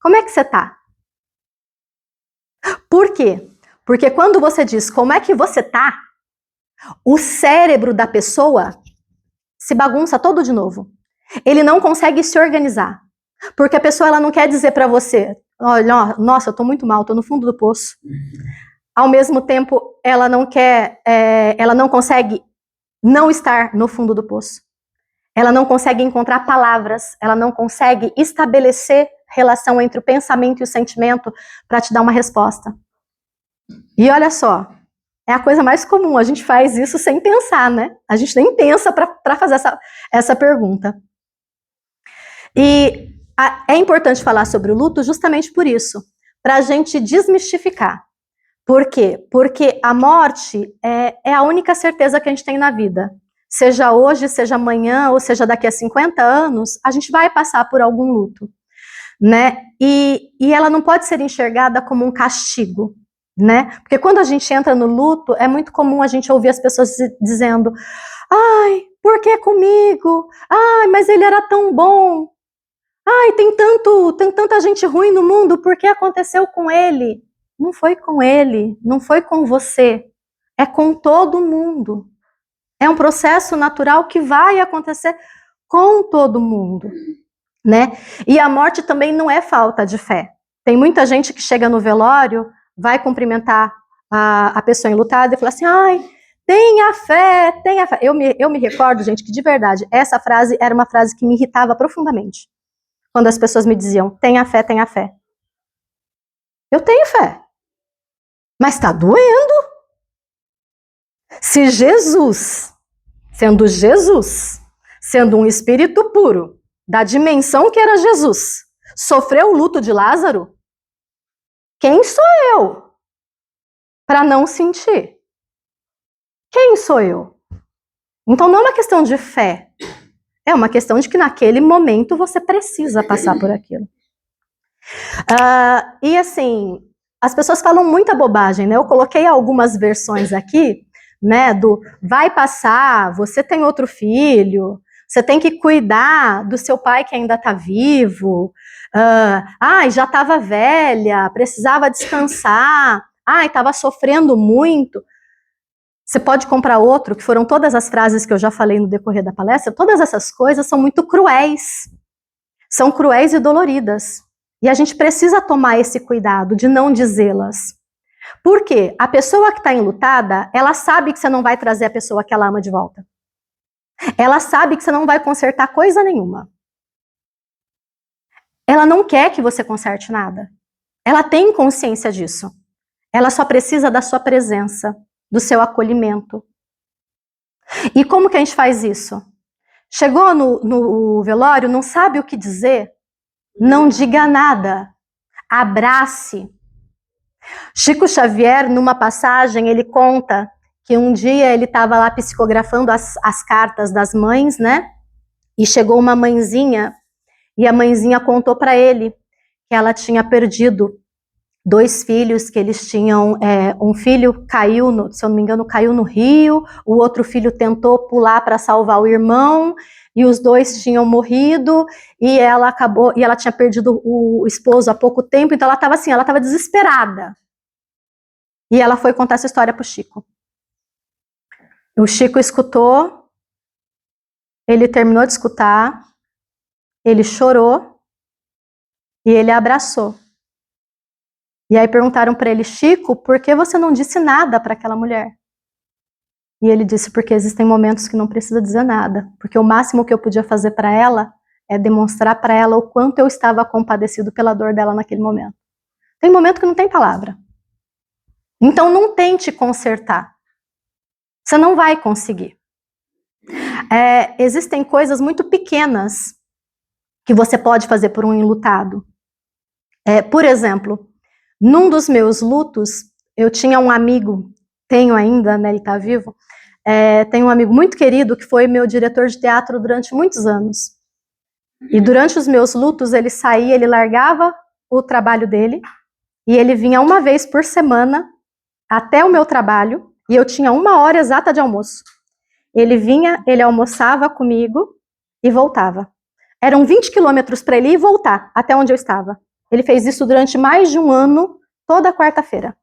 Como é que você está? Por quê? Porque quando você diz como é que você está, o cérebro da pessoa se bagunça todo de novo. Ele não consegue se organizar. Porque a pessoa ela não quer dizer para você, olha, nossa, eu estou muito mal, estou no fundo do poço. Ao mesmo tempo, ela não consegue não estar no fundo do poço. Ela não consegue encontrar palavras, ela não consegue estabelecer relação entre o pensamento e o sentimento para te dar uma resposta. E olha só, é a coisa mais comum, a gente faz isso sem pensar, né? A gente nem pensa para fazer essa pergunta. E é importante falar sobre o luto justamente por isso, para a gente desmistificar. Por quê? Porque a morte é a única certeza que a gente tem na vida. Seja hoje, seja amanhã, ou seja daqui a 50 anos, a gente vai passar por algum luto, né? E ela não pode ser enxergada como um castigo, né? Porque quando a gente entra no luto, é muito comum a gente ouvir as pessoas dizendo, ai, por que comigo? Ai, mas ele era tão bom. Ai, tem tanta gente ruim no mundo, por que aconteceu com ele? Não foi com ele, não foi com você, é com todo mundo. É um processo natural que vai acontecer com todo mundo, né? E a morte também não é falta de fé. Tem muita gente que chega no velório, vai cumprimentar a pessoa enlutada e fala assim, ai, tenha fé, tenha fé. Eu me recordo, gente, que de verdade, essa frase era uma frase que me irritava profundamente. Quando as pessoas me diziam, tenha fé, tenha fé. Eu tenho fé. Mas está doendo. Se Jesus, sendo um espírito puro, da dimensão que era Jesus, sofreu o luto de Lázaro, quem sou eu para não sentir? Quem sou eu? Então não é uma questão de fé, é uma questão de que naquele momento você precisa passar por aquilo. E assim, as pessoas falam muita bobagem, né? Eu coloquei algumas versões aqui, né? Do vai passar, você tem outro filho, você tem que cuidar do seu pai que ainda está vivo. Já estava velha, precisava descansar. Estava sofrendo muito. Você pode comprar outro, que foram todas as frases que eu já falei no decorrer da palestra. Todas essas coisas são muito cruéis. São cruéis e doloridas. E a gente precisa tomar esse cuidado de não dizê-las. Por quê? A pessoa que está enlutada, ela sabe que você não vai trazer a pessoa que ela ama de volta. Ela sabe que você não vai consertar coisa nenhuma. ela não quer que você conserte nada. Ela tem consciência disso. Ela só precisa da sua presença, do seu acolhimento. E como que a gente faz isso? Chegou no velório, não sabe o que dizer? Não diga nada. Abrace. Chico Xavier, numa passagem, ele conta que um dia ele estava lá psicografando as cartas das mães, né? E chegou uma mãezinha, e a mãezinha contou para ele que ela tinha perdido 2 filhos, que eles tinham, um filho caiu, se eu não me engano, caiu no rio, o outro filho tentou pular para salvar o irmão, e os 2 tinham morrido, e ela tinha perdido o esposo há pouco tempo, então ela estava assim, ela estava desesperada. E ela foi contar essa história para o Chico. O Chico escutou, ele terminou de escutar, ele chorou, e ele abraçou. E aí perguntaram para ele, Chico, por que você não disse nada para aquela mulher? E ele disse, porque existem momentos que não precisa dizer nada, porque o máximo que eu podia fazer para ela é demonstrar para ela o quanto eu estava compadecido pela dor dela naquele momento. Tem momento que não tem palavra. Então não tente consertar. Você não vai conseguir. Existem coisas muito pequenas que você pode fazer por um enlutado. Por exemplo, num dos meus lutos, eu tinha um amigo, tenho ainda, né, ele está vivo, tenho um amigo muito querido que foi meu diretor de teatro durante muitos anos. E durante os meus lutos, ele saía, ele largava o trabalho dele, e ele vinha uma vez por semana até o meu trabalho, e eu tinha 1 hora exata de almoço. Ele vinha, ele almoçava comigo e voltava. Eram 20 quilômetros para ele ir e voltar, até onde eu estava. Ele fez isso durante mais de 1 ano, toda quarta-feira.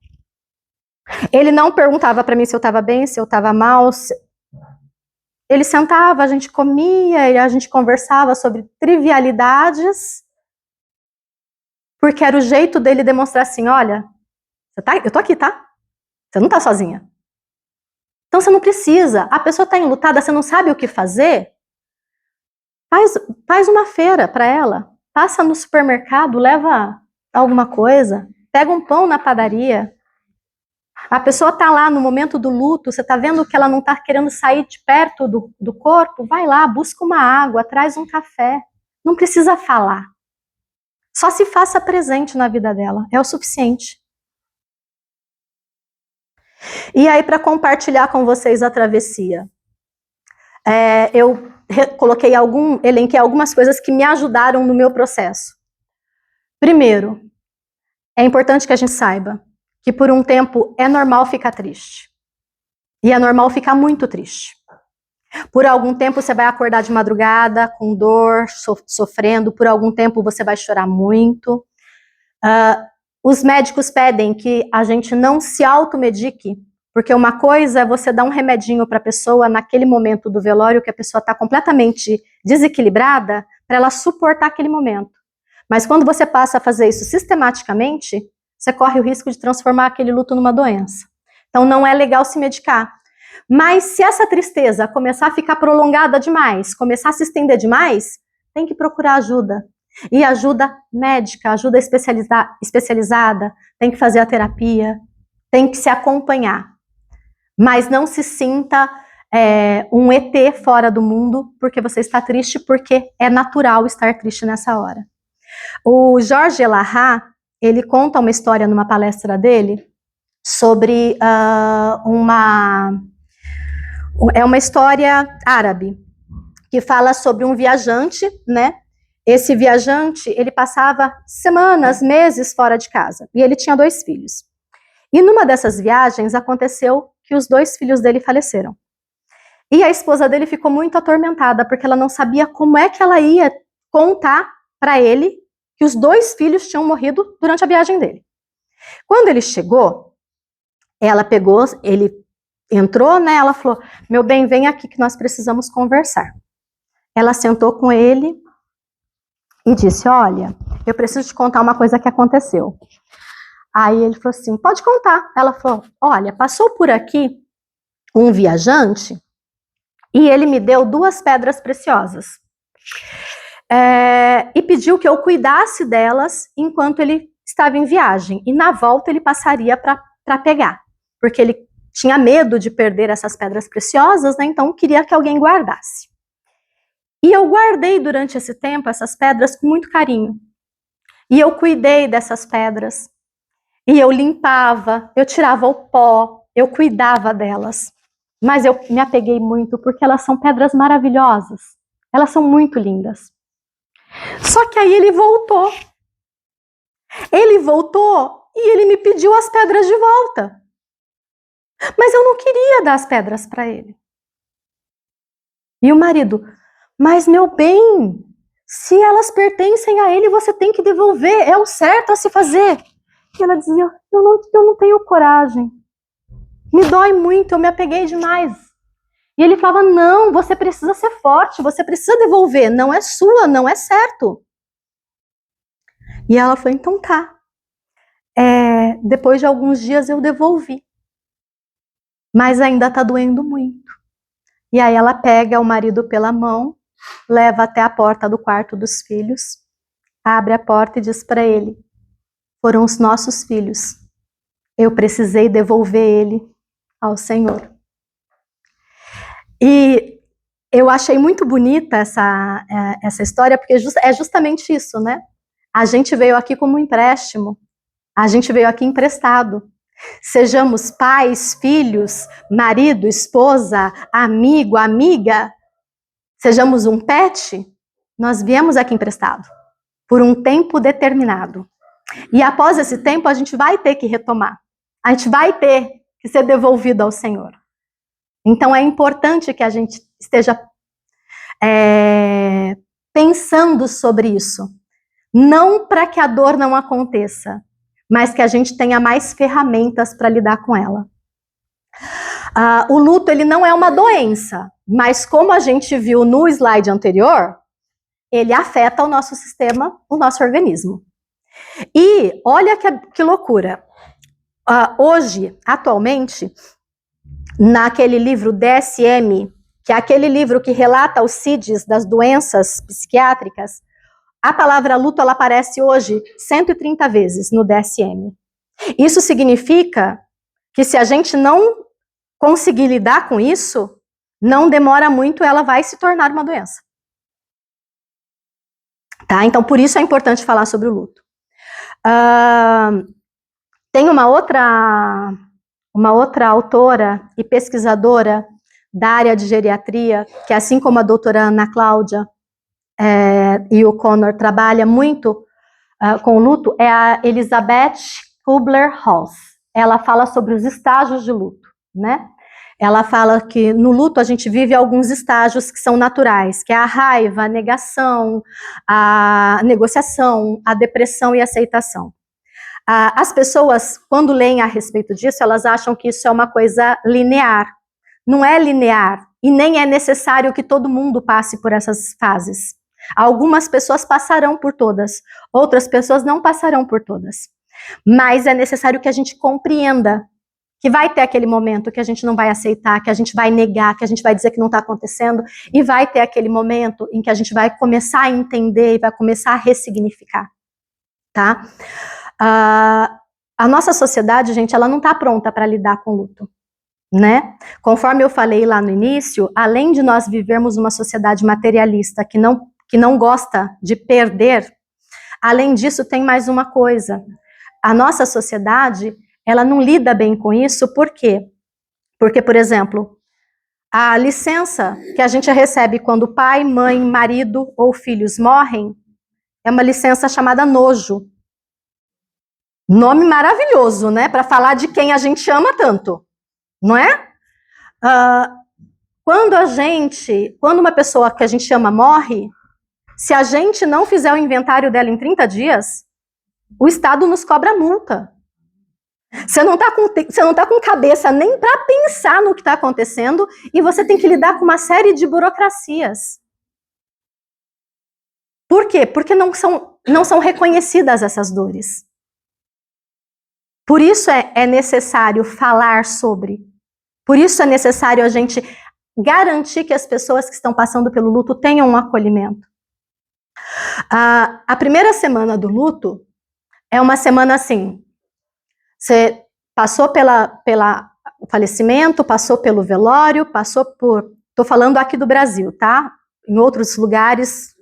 Ele não perguntava para mim se eu estava bem, se eu estava mal. Ele sentava, a gente comia, e a gente conversava sobre trivialidades, porque era o jeito dele demonstrar assim, olha, eu tô aqui, tá? Você não tá sozinha. Então você não precisa. A pessoa está enlutada, você não sabe o que fazer? Faz uma feira para ela. Passa no supermercado, leva alguma coisa. Pega um pão na padaria. A pessoa está lá no momento do luto, você está vendo que ela não está querendo sair de perto do corpo? Vai lá, busca uma água, traz um café. Não precisa falar. Só se faça presente na vida dela. É o suficiente. E aí, para compartilhar com vocês a travessia, eu elenquei algumas coisas que me ajudaram no meu processo. Primeiro, é importante que a gente saiba que por um tempo é normal ficar triste. E é normal ficar muito triste. Por algum tempo você vai acordar de madrugada com dor, sofrendo, por algum tempo você vai chorar muito. Os médicos pedem que a gente não se automedique, porque uma coisa é você dar um remedinho para a pessoa naquele momento do velório que a pessoa está completamente desequilibrada, para ela suportar aquele momento. Mas quando você passa a fazer isso sistematicamente, você corre o risco de transformar aquele luto numa doença. Então não é legal se medicar. Mas se essa tristeza começar a ficar prolongada demais, começar a se estender demais, tem que procurar ajuda. E ajuda médica, ajuda especializada, tem que fazer a terapia, tem que se acompanhar. Mas não se sinta um ET fora do mundo porque você está triste, porque é natural estar triste nessa hora. O Jorge Elahá, ele conta uma história numa palestra dele sobre uma história árabe, que fala sobre um viajante, né? Esse viajante, ele passava semanas, meses fora de casa, e ele tinha 2 filhos. E numa dessas viagens aconteceu que os 2 filhos dele faleceram. E a esposa dele ficou muito atormentada, porque ela não sabia como é que ela ia contar para ele que os 2 filhos tinham morrido durante a viagem dele. Quando ele chegou, ele entrou, né? Ela falou, meu bem, vem aqui que nós precisamos conversar. Ela sentou com ele e disse, olha, eu preciso te contar uma coisa que aconteceu. Aí ele falou assim, pode contar. Ela falou, olha, passou por aqui um viajante e ele me deu 2 pedras preciosas. e pediu que eu cuidasse delas enquanto ele estava em viagem. E na volta ele passaria para pegar, porque ele tinha medo de perder essas pedras preciosas, né? Então queria que alguém guardasse. E eu guardei durante esse tempo essas pedras com muito carinho. E eu cuidei dessas pedras. E eu limpava, eu tirava o pó, eu cuidava delas. Mas eu me apeguei muito porque elas são pedras maravilhosas. Elas são muito lindas. Só que aí ele voltou. Ele voltou e ele me pediu as pedras de volta. Mas eu não queria dar as pedras para ele. E o marido, mas meu bem, se elas pertencem a ele, você tem que devolver, é o certo a se fazer. E ela dizia, eu não tenho coragem. Me dói muito, eu me apeguei demais. E ele falava, não, você precisa ser forte, você precisa devolver, não é sua, não é certo. E ela falou, então tá. Depois de alguns dias eu devolvi. Mas ainda tá doendo muito. E aí ela pega o marido pela mão, leva até a porta do quarto dos filhos, abre a porta e diz para ele, foram os nossos filhos. Eu precisei devolver ele ao Senhor. E eu achei muito bonita essa história, porque é justamente isso, né? A gente veio aqui como um empréstimo, a gente veio aqui emprestado. Sejamos pais, filhos, marido, esposa, amigo, amiga, sejamos um pet, nós viemos aqui emprestado, por um tempo determinado. E após esse tempo, a gente vai ter que retomar. A gente vai ter que ser devolvido ao Senhor. Então é importante que a gente esteja pensando sobre isso. Não para que a dor não aconteça, mas que a gente tenha mais ferramentas para lidar com ela. O luto, ele não é uma doença, mas como a gente viu no slide anterior, ele afeta o nosso sistema, o nosso organismo. E olha que loucura. Hoje, atualmente, naquele livro DSM, que é aquele livro que relata os CIDs das doenças psiquiátricas, a palavra luto ela aparece hoje 130 vezes no DSM. Isso significa que se a gente não conseguir lidar com isso, não demora muito, ela vai se tornar uma doença. Tá? Então, por isso é importante falar sobre o luto. Tem uma outra autora e pesquisadora da área de geriatria, que assim como a doutora Ana Cláudia e o Connor trabalha muito com o luto, é a Elizabeth Kubler-Ross. Ela fala sobre os estágios de luto, né? Ela fala que no luto a gente vive alguns estágios que são naturais, que é a raiva, a negação, a negociação, a depressão e a aceitação. As pessoas, quando leem a respeito disso, elas acham que isso é uma coisa linear. Não é linear e nem é necessário que todo mundo passe por essas fases. Algumas pessoas passarão por todas, outras pessoas não passarão por todas. Mas é necessário que a gente compreenda que vai ter aquele momento que a gente não vai aceitar, que a gente vai negar, que a gente vai dizer que não está acontecendo, e vai ter aquele momento em que a gente vai começar a entender e vai começar a ressignificar, tá? A nossa sociedade, gente, ela não está pronta para lidar com o luto, né? Conforme eu falei lá no início, além de nós vivermos uma sociedade materialista que não gosta de perder, além disso tem mais uma coisa. A nossa sociedade, ela não lida bem com isso, por quê? Porque, por exemplo, a licença que a gente recebe quando pai, mãe, marido ou filhos morrem é uma licença chamada nojo. Nome maravilhoso, né? Para falar de quem a gente ama tanto, não é? Quando uma pessoa que a gente ama morre, se a gente não fizer o inventário dela em 30 dias, o Estado nos cobra multa. Você não tá com cabeça nem para pensar no que está acontecendo e você tem que lidar com uma série de burocracias. Por quê? Porque não são reconhecidas essas dores. Por isso é necessário falar sobre. Por isso é necessário a gente garantir que as pessoas que estão passando pelo luto tenham um acolhimento. A primeira semana do luto é uma semana assim, você passou pela o falecimento, passou pelo velório, passou por... Estou falando aqui do Brasil, tá? Em outros lugares,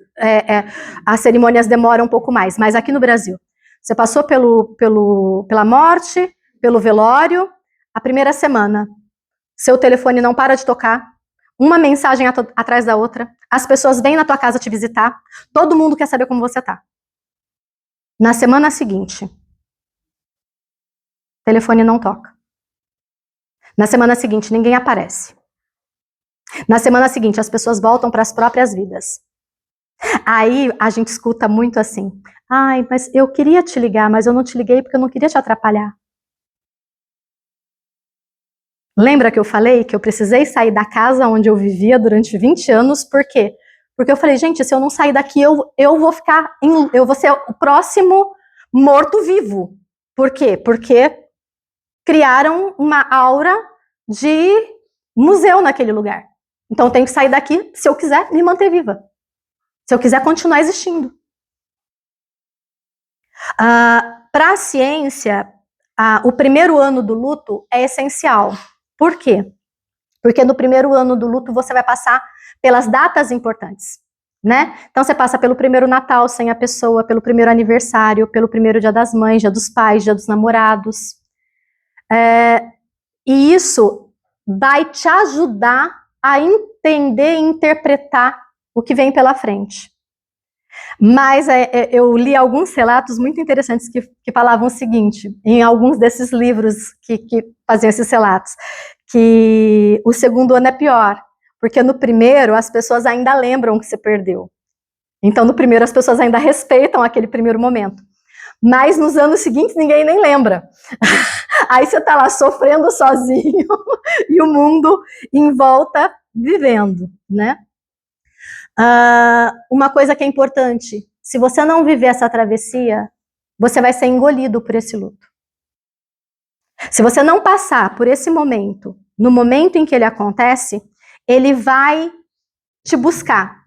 as cerimônias demoram um pouco mais, mas aqui no Brasil. Você passou pela morte, pelo velório, a primeira semana. Seu telefone não para de tocar, uma mensagem atrás da outra, as pessoas vêm na tua casa te visitar, todo mundo quer saber como você tá. Na semana seguinte, o telefone não toca. Na semana seguinte, ninguém aparece. Na semana seguinte, as pessoas voltam para as próprias vidas. Aí a gente escuta muito assim: ai, mas eu queria te ligar, mas eu não te liguei porque eu não queria te atrapalhar. Lembra que eu falei que eu precisei sair da casa onde eu vivia durante 20 anos? Por quê? Porque eu falei, gente, se eu não sair daqui, eu vou ficar, eu vou ser o próximo morto-vivo. Por quê? Porque criaram uma aura de museu naquele lugar. Então eu tenho que sair daqui se eu quiser me manter viva. Se eu quiser continuar existindo. Para a ciência, o primeiro ano do luto é essencial. Por quê? Porque no primeiro ano do luto você vai passar pelas datas importantes, né? Então você passa pelo primeiro Natal sem a pessoa, pelo primeiro aniversário, pelo primeiro Dia das Mães, Dia dos Pais, Dia dos Namorados. E isso vai te ajudar a entender e interpretar o que vem pela frente. Mas eu li alguns relatos muito interessantes que falavam o seguinte, em alguns desses livros que faziam esses relatos, que o segundo ano é pior, porque no primeiro as pessoas ainda lembram que você perdeu. Então no primeiro as pessoas ainda respeitam aquele primeiro momento. Mas nos anos seguintes ninguém nem lembra. Aí você tá lá sofrendo sozinho e o mundo em volta vivendo, né? Uma coisa que é importante, se você não viver essa travessia, você vai ser engolido por esse luto. Se você não passar por esse momento, no momento em que ele acontece, ele vai te buscar.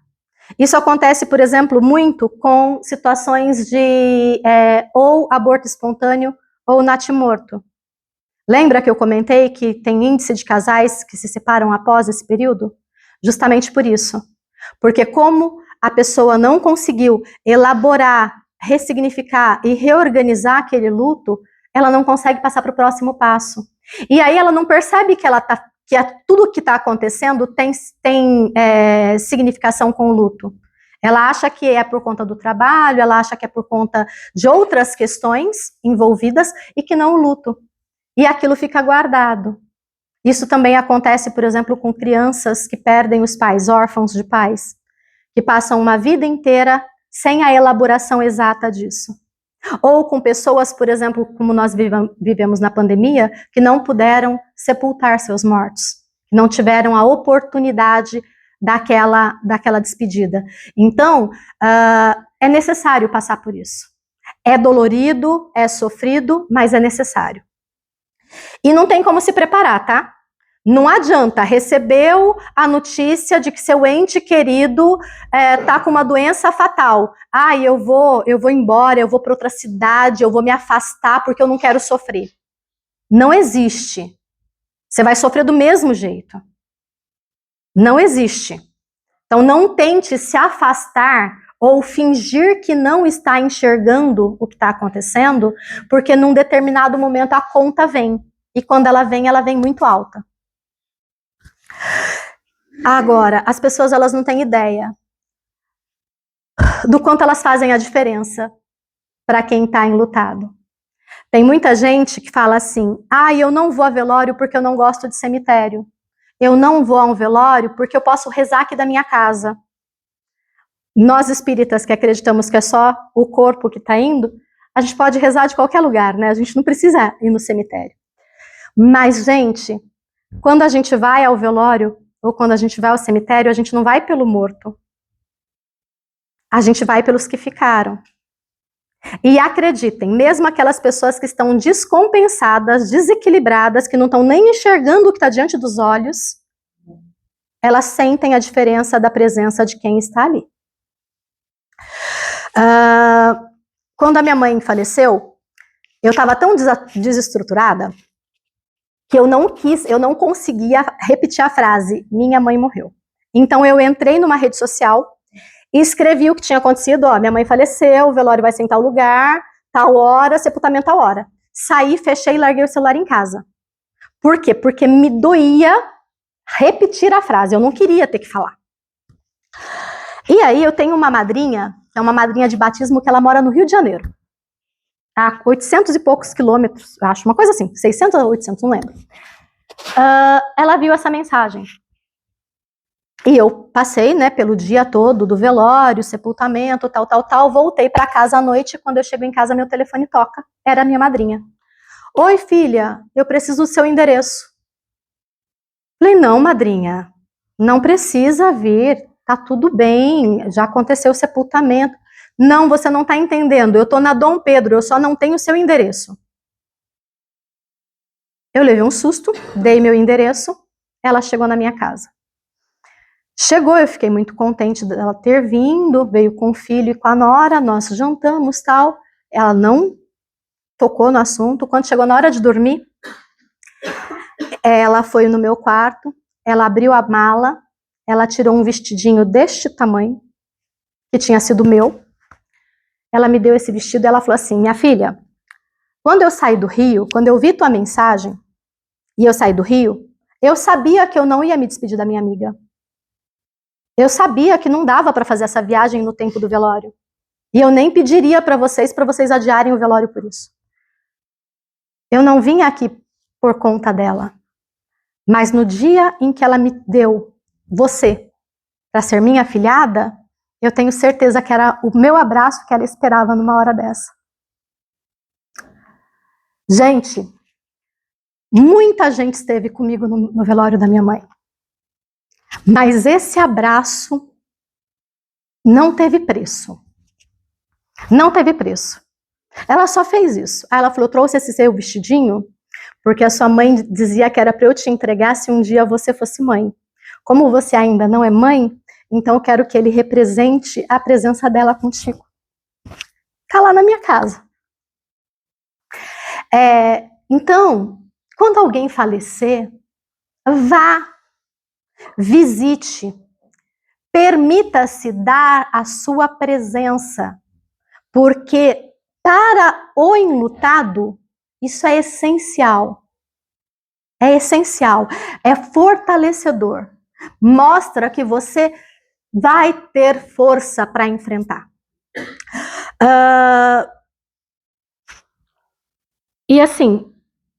Isso acontece, por exemplo, muito com situações de ou aborto espontâneo ou natimorto. Lembra que eu comentei que tem índice de casais que se separam após esse período? Justamente por isso. Porque como a pessoa não conseguiu elaborar, ressignificar e reorganizar aquele luto, ela não consegue passar para o próximo passo. E aí ela não percebe que tudo que está acontecendo tem significação com o luto. Ela acha que é por conta do trabalho, ela acha que é por conta de outras questões envolvidas e que não o luto. E aquilo fica guardado. Isso também acontece, por exemplo, com crianças que perdem os pais, órfãos de pais, que passam uma vida inteira sem a elaboração exata disso. Ou com pessoas, por exemplo, como nós vivemos na pandemia, que não puderam sepultar seus mortos, que não tiveram a oportunidade daquela despedida. Então, é necessário passar por isso. É dolorido, é sofrido, mas é necessário. E não tem como se preparar, tá? Não adianta, recebeu a notícia de que seu ente querido tá com uma doença fatal. Eu vou embora, eu vou para outra cidade, eu vou me afastar porque eu não quero sofrer. Não existe. Você vai sofrer do mesmo jeito. Não existe. Então não tente se afastar ou fingir que não está enxergando o que está acontecendo, porque num determinado momento a conta vem. E quando ela vem muito alta. Agora, as pessoas elas não têm ideia do quanto elas fazem a diferença para quem está enlutado. Tem muita gente que fala assim, eu não vou a velório porque eu não gosto de cemitério. Eu não vou a um velório porque eu posso rezar aqui da minha casa. Nós espíritas que acreditamos que é só o corpo que está indo, a gente pode rezar de qualquer lugar, né? A gente não precisa ir no cemitério. Mas, gente, quando a gente vai ao velório, ou quando a gente vai ao cemitério, a gente não vai pelo morto. A gente vai pelos que ficaram. E acreditem, mesmo aquelas pessoas que estão descompensadas, desequilibradas, que não estão nem enxergando o que está diante dos olhos, elas sentem a diferença da presença de quem está ali. Quando a minha mãe faleceu, eu estava tão desestruturada que eu não conseguia repetir a frase, minha mãe morreu. Então eu entrei numa rede social e escrevi o que tinha acontecido, minha mãe faleceu, o velório vai ser em tal lugar, tal hora, sepultamento tal hora. Saí, fechei e larguei o celular em casa. Por quê? Porque me doía repetir a frase, eu não queria ter que falar. E aí eu tenho uma madrinha, é uma madrinha de batismo que ela mora no Rio de Janeiro. Tá? 800 e poucos quilômetros, acho, uma coisa assim, 600 ou 800, não lembro. Ela viu essa mensagem. E eu passei, né, pelo dia todo do velório, sepultamento, tal, voltei para casa à noite, quando eu chego em casa, meu telefone toca, era a minha madrinha. Oi, filha, eu preciso do seu endereço. Falei, não, madrinha, não precisa vir, tá tudo bem, já aconteceu o sepultamento. Não, você não tá entendendo, eu tô na Dom Pedro, eu só não tenho o seu endereço. Eu levei um susto, dei meu endereço, ela chegou na minha casa. Chegou, eu fiquei muito contente dela ter vindo, veio com o filho e com a nora, nós jantamos, tal. Ela não tocou no assunto. Quando chegou na hora de dormir, ela foi no meu quarto, ela abriu a mala, ela tirou um vestidinho deste tamanho, que tinha sido meu. Ela me deu esse vestido e ela falou assim, minha filha, quando eu saí do Rio, quando eu vi tua mensagem, e eu saí do Rio, eu sabia que eu não ia me despedir da minha amiga. Eu sabia que não dava para fazer essa viagem no tempo do velório. E eu nem pediria para vocês adiarem o velório por isso. Eu não vim aqui por conta dela. Mas no dia em que ela me deu você para ser minha afilhada, eu tenho certeza que era o meu abraço que ela esperava numa hora dessa. Gente, muita gente esteve comigo no velório da minha mãe. Mas esse abraço não teve preço. Não teve preço. Ela só fez isso. Aí ela falou, trouxe esse seu vestidinho, porque a sua mãe dizia que era para eu te entregar se um dia você fosse mãe. Como você ainda não é mãe, então eu quero que ele represente a presença dela contigo. Tá lá na minha casa. Então, quando alguém falecer, vá, visite, permita-se dar a sua presença, porque para o enlutado, isso é essencial. É essencial, é fortalecedor. Mostra que você vai ter força para enfrentar. E assim,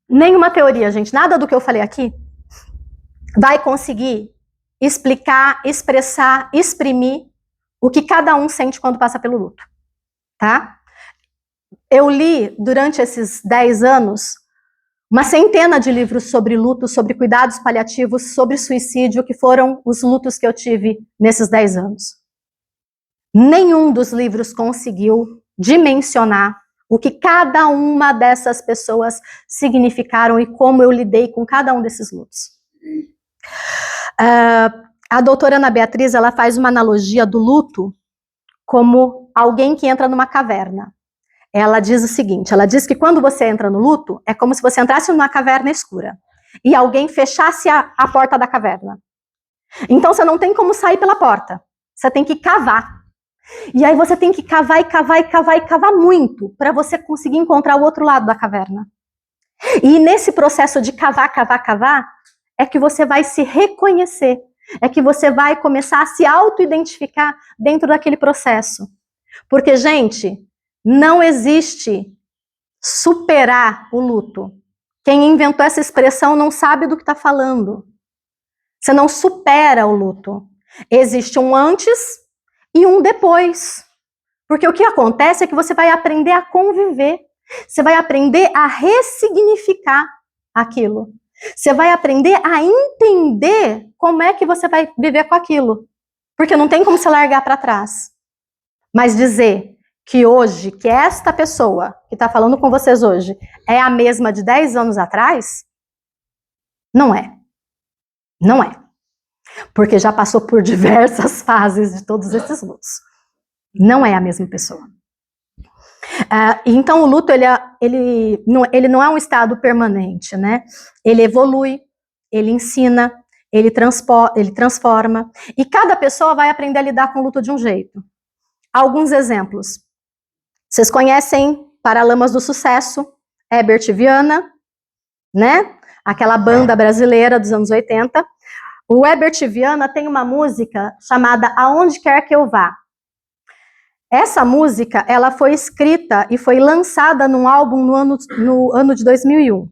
nenhuma teoria, gente, nada do que eu falei aqui vai conseguir explicar, expressar, exprimir o que cada um sente quando passa pelo luto, tá? Eu li, durante esses 10 anos, uma centena de livros sobre luto, sobre cuidados paliativos, sobre suicídio, que foram os lutos que eu tive nesses 10 anos. Nenhum dos livros conseguiu dimensionar o que cada uma dessas pessoas significaram e como eu lidei com cada um desses lutos. A doutora Ana Beatriz, ela faz uma analogia do luto como alguém que entra numa caverna. Ela diz o seguinte, ela diz que quando você entra no luto, é como se você entrasse numa caverna escura e alguém fechasse a porta da caverna. Então você não tem como sair pela porta, você tem que cavar. E aí você tem que cavar e cavar e cavar e cavar muito para você conseguir encontrar o outro lado da caverna. E nesse processo de cavar, cavar, cavar, é que você vai se reconhecer, é que você vai começar a se auto-identificar dentro daquele processo. Porque, gente, não existe superar o luto. Quem inventou essa expressão não sabe do que está falando. Você não supera o luto. Existe um antes e um depois. Porque o que acontece é que você vai aprender a conviver. Você vai aprender a ressignificar aquilo. Você vai aprender a entender como é que você vai viver com aquilo. Porque não tem como você largar para trás. Mas dizer que hoje, que esta pessoa que está falando com vocês hoje é a mesma de 10 anos atrás, não é. Não é. Porque já passou por diversas fases de todos esses lutos. Não é a mesma pessoa. Então o luto ele não é um estado permanente, né? Ele evolui, ele ensina, ele transforma, e cada pessoa vai aprender a lidar com o luto de um jeito. Alguns exemplos. Vocês conhecem Paralamas do Sucesso, Herbert e Viana, né? Aquela banda brasileira dos anos 80. O Herbert e Viana tem uma música chamada Aonde Quer Que Eu Vá. Essa música, ela foi escrita e foi lançada num álbum no ano de 2001.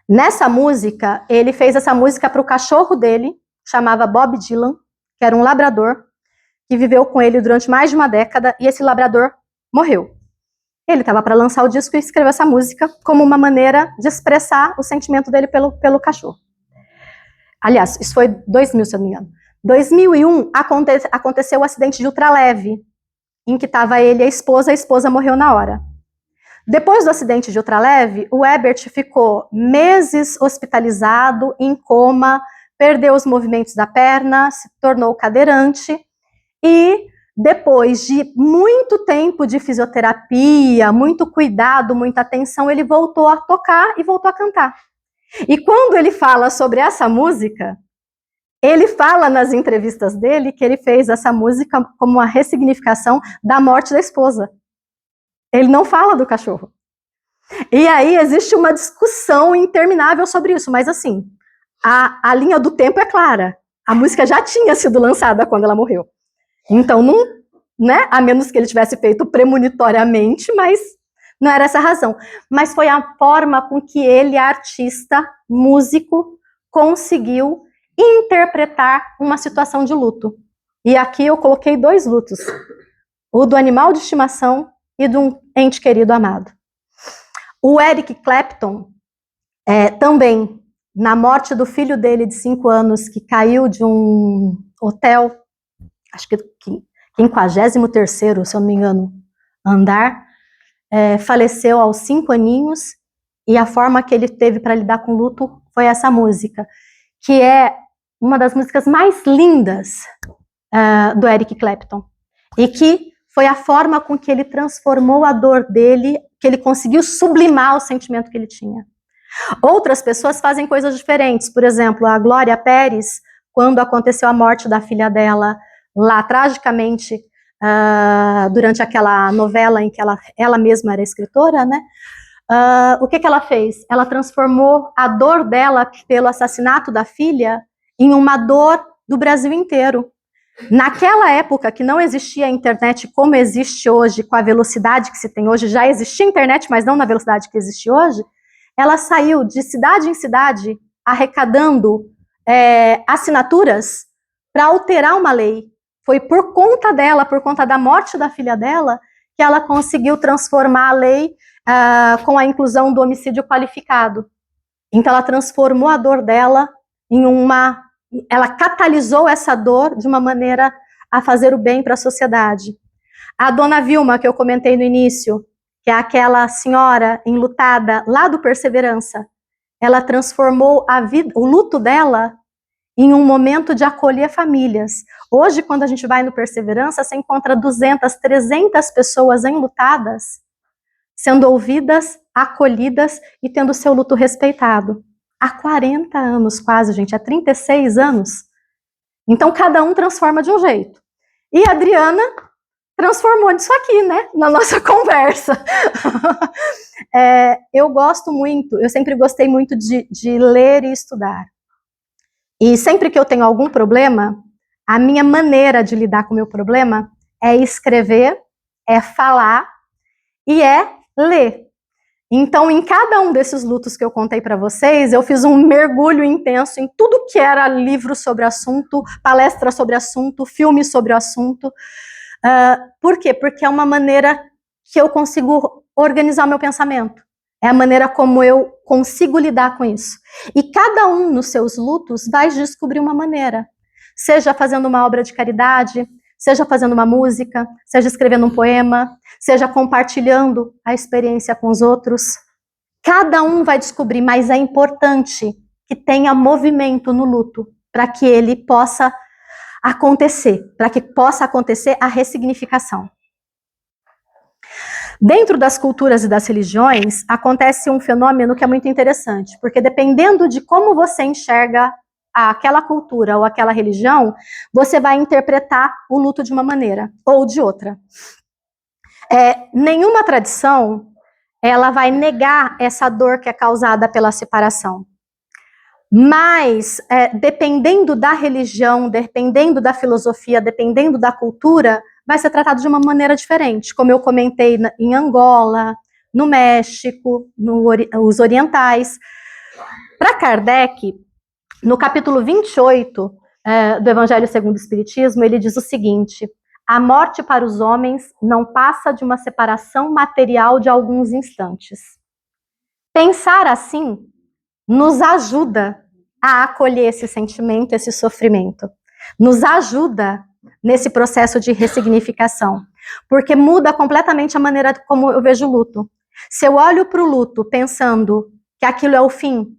Nessa música, ele fez essa música para o cachorro dele, chamava Bob Dylan, que era um labrador, que viveu com ele durante mais de uma década, e esse labrador morreu. Ele estava para lançar o disco e escreveu essa música como uma maneira de expressar o sentimento dele pelo cachorro. Aliás, isso foi 2000, se eu não me engano. 2001, aconteceu o acidente de ultraleve, em que estava ele e a esposa morreu na hora. Depois do acidente de ultraleve, o Herbert ficou meses hospitalizado, em coma, perdeu os movimentos da perna, se tornou cadeirante, e depois de muito tempo de fisioterapia, muito cuidado, muita atenção, ele voltou a tocar e voltou a cantar. E quando ele fala sobre essa música, ele fala nas entrevistas dele que ele fez essa música como uma ressignificação da morte da esposa. Ele não fala do cachorro. E aí existe uma discussão interminável sobre isso, mas assim, a linha do tempo é clara. A música já tinha sido lançada quando ela morreu. Então, não, né, a menos que ele tivesse feito premonitoriamente, mas não era essa a razão. Mas foi a forma com que ele, artista, músico, conseguiu interpretar uma situação de luto. E aqui eu coloquei 2 lutos. O do animal de estimação e de um ente querido amado. O Eric Clapton, também, na morte do filho dele de 5 anos, que caiu de um hotel, acho que 53º, se eu não me engano, andar, faleceu aos 5 aninhos, e a forma que ele teve para lidar com o luto foi essa música, que é uma das músicas mais lindas do Eric Clapton, e que foi a forma com que ele transformou a dor dele, que ele conseguiu sublimar o sentimento que ele tinha. Outras pessoas fazem coisas diferentes, por exemplo, a Glória Pérez, quando aconteceu a morte da filha dela, lá tragicamente, durante aquela novela em que ela mesma era escritora, né? O que ela fez? Ela transformou a dor dela pelo assassinato da filha em uma dor do Brasil inteiro. Naquela época que não existia a internet como existe hoje, com a velocidade que se tem hoje, já existia internet, mas não na velocidade que existe hoje, ela saiu de cidade em cidade arrecadando assinaturas para alterar uma lei. Foi por conta dela, por conta da morte da filha dela, que ela conseguiu transformar a lei com a inclusão do homicídio qualificado. Então ela transformou a dor dela em uma... Ela catalisou essa dor de uma maneira a fazer o bem para a sociedade. A dona Vilma, que eu comentei no início, que é aquela senhora enlutada lá do Perseverança, ela transformou o luto dela em um momento de acolher famílias. Hoje, quando a gente vai no Perseverança, você encontra 200, 300 pessoas enlutadas, sendo ouvidas, acolhidas e tendo seu luto respeitado. Há 40 anos quase, gente, há 36 anos. Então, cada um transforma de um jeito. E a Adriana transformou nisso aqui, né, na nossa conversa. Eu gosto muito, eu sempre gostei muito de ler e estudar. E sempre que eu tenho algum problema, a minha maneira de lidar com o meu problema é escrever, é falar e é ler. Então, em cada um desses lutos que eu contei para vocês, eu fiz um mergulho intenso em tudo que era livro sobre o assunto, palestra sobre o assunto, filme sobre o assunto. Por quê? Porque é uma maneira que eu consigo organizar o meu pensamento. É a maneira como eu consigo lidar com isso. E cada um nos seus lutos vai descobrir uma maneira. Seja fazendo uma obra de caridade, seja fazendo uma música, seja escrevendo um poema, seja compartilhando a experiência com os outros. Cada um vai descobrir, mas é importante que tenha movimento no luto, para que ele possa acontecer, para que possa acontecer a ressignificação. Dentro das culturas e das religiões, acontece um fenômeno que é muito interessante, porque dependendo de como você enxerga aquela cultura ou aquela religião, você vai interpretar o luto de uma maneira ou de outra. Nenhuma tradição, ela vai negar essa dor que é causada pela separação. Mas, dependendo da religião, dependendo da filosofia, dependendo da cultura, vai ser tratado de uma maneira diferente. Como eu comentei em Angola, no México, os orientais. Para Kardec, no capítulo 28 do Evangelho segundo o Espiritismo, ele diz o seguinte: a morte para os homens não passa de uma separação material de alguns instantes. Pensar assim nos ajuda a acolher esse sentimento, esse sofrimento. Nos ajuda nesse processo de ressignificação, porque muda completamente a maneira como eu vejo o luto. Se eu olho para o luto pensando que aquilo é o fim,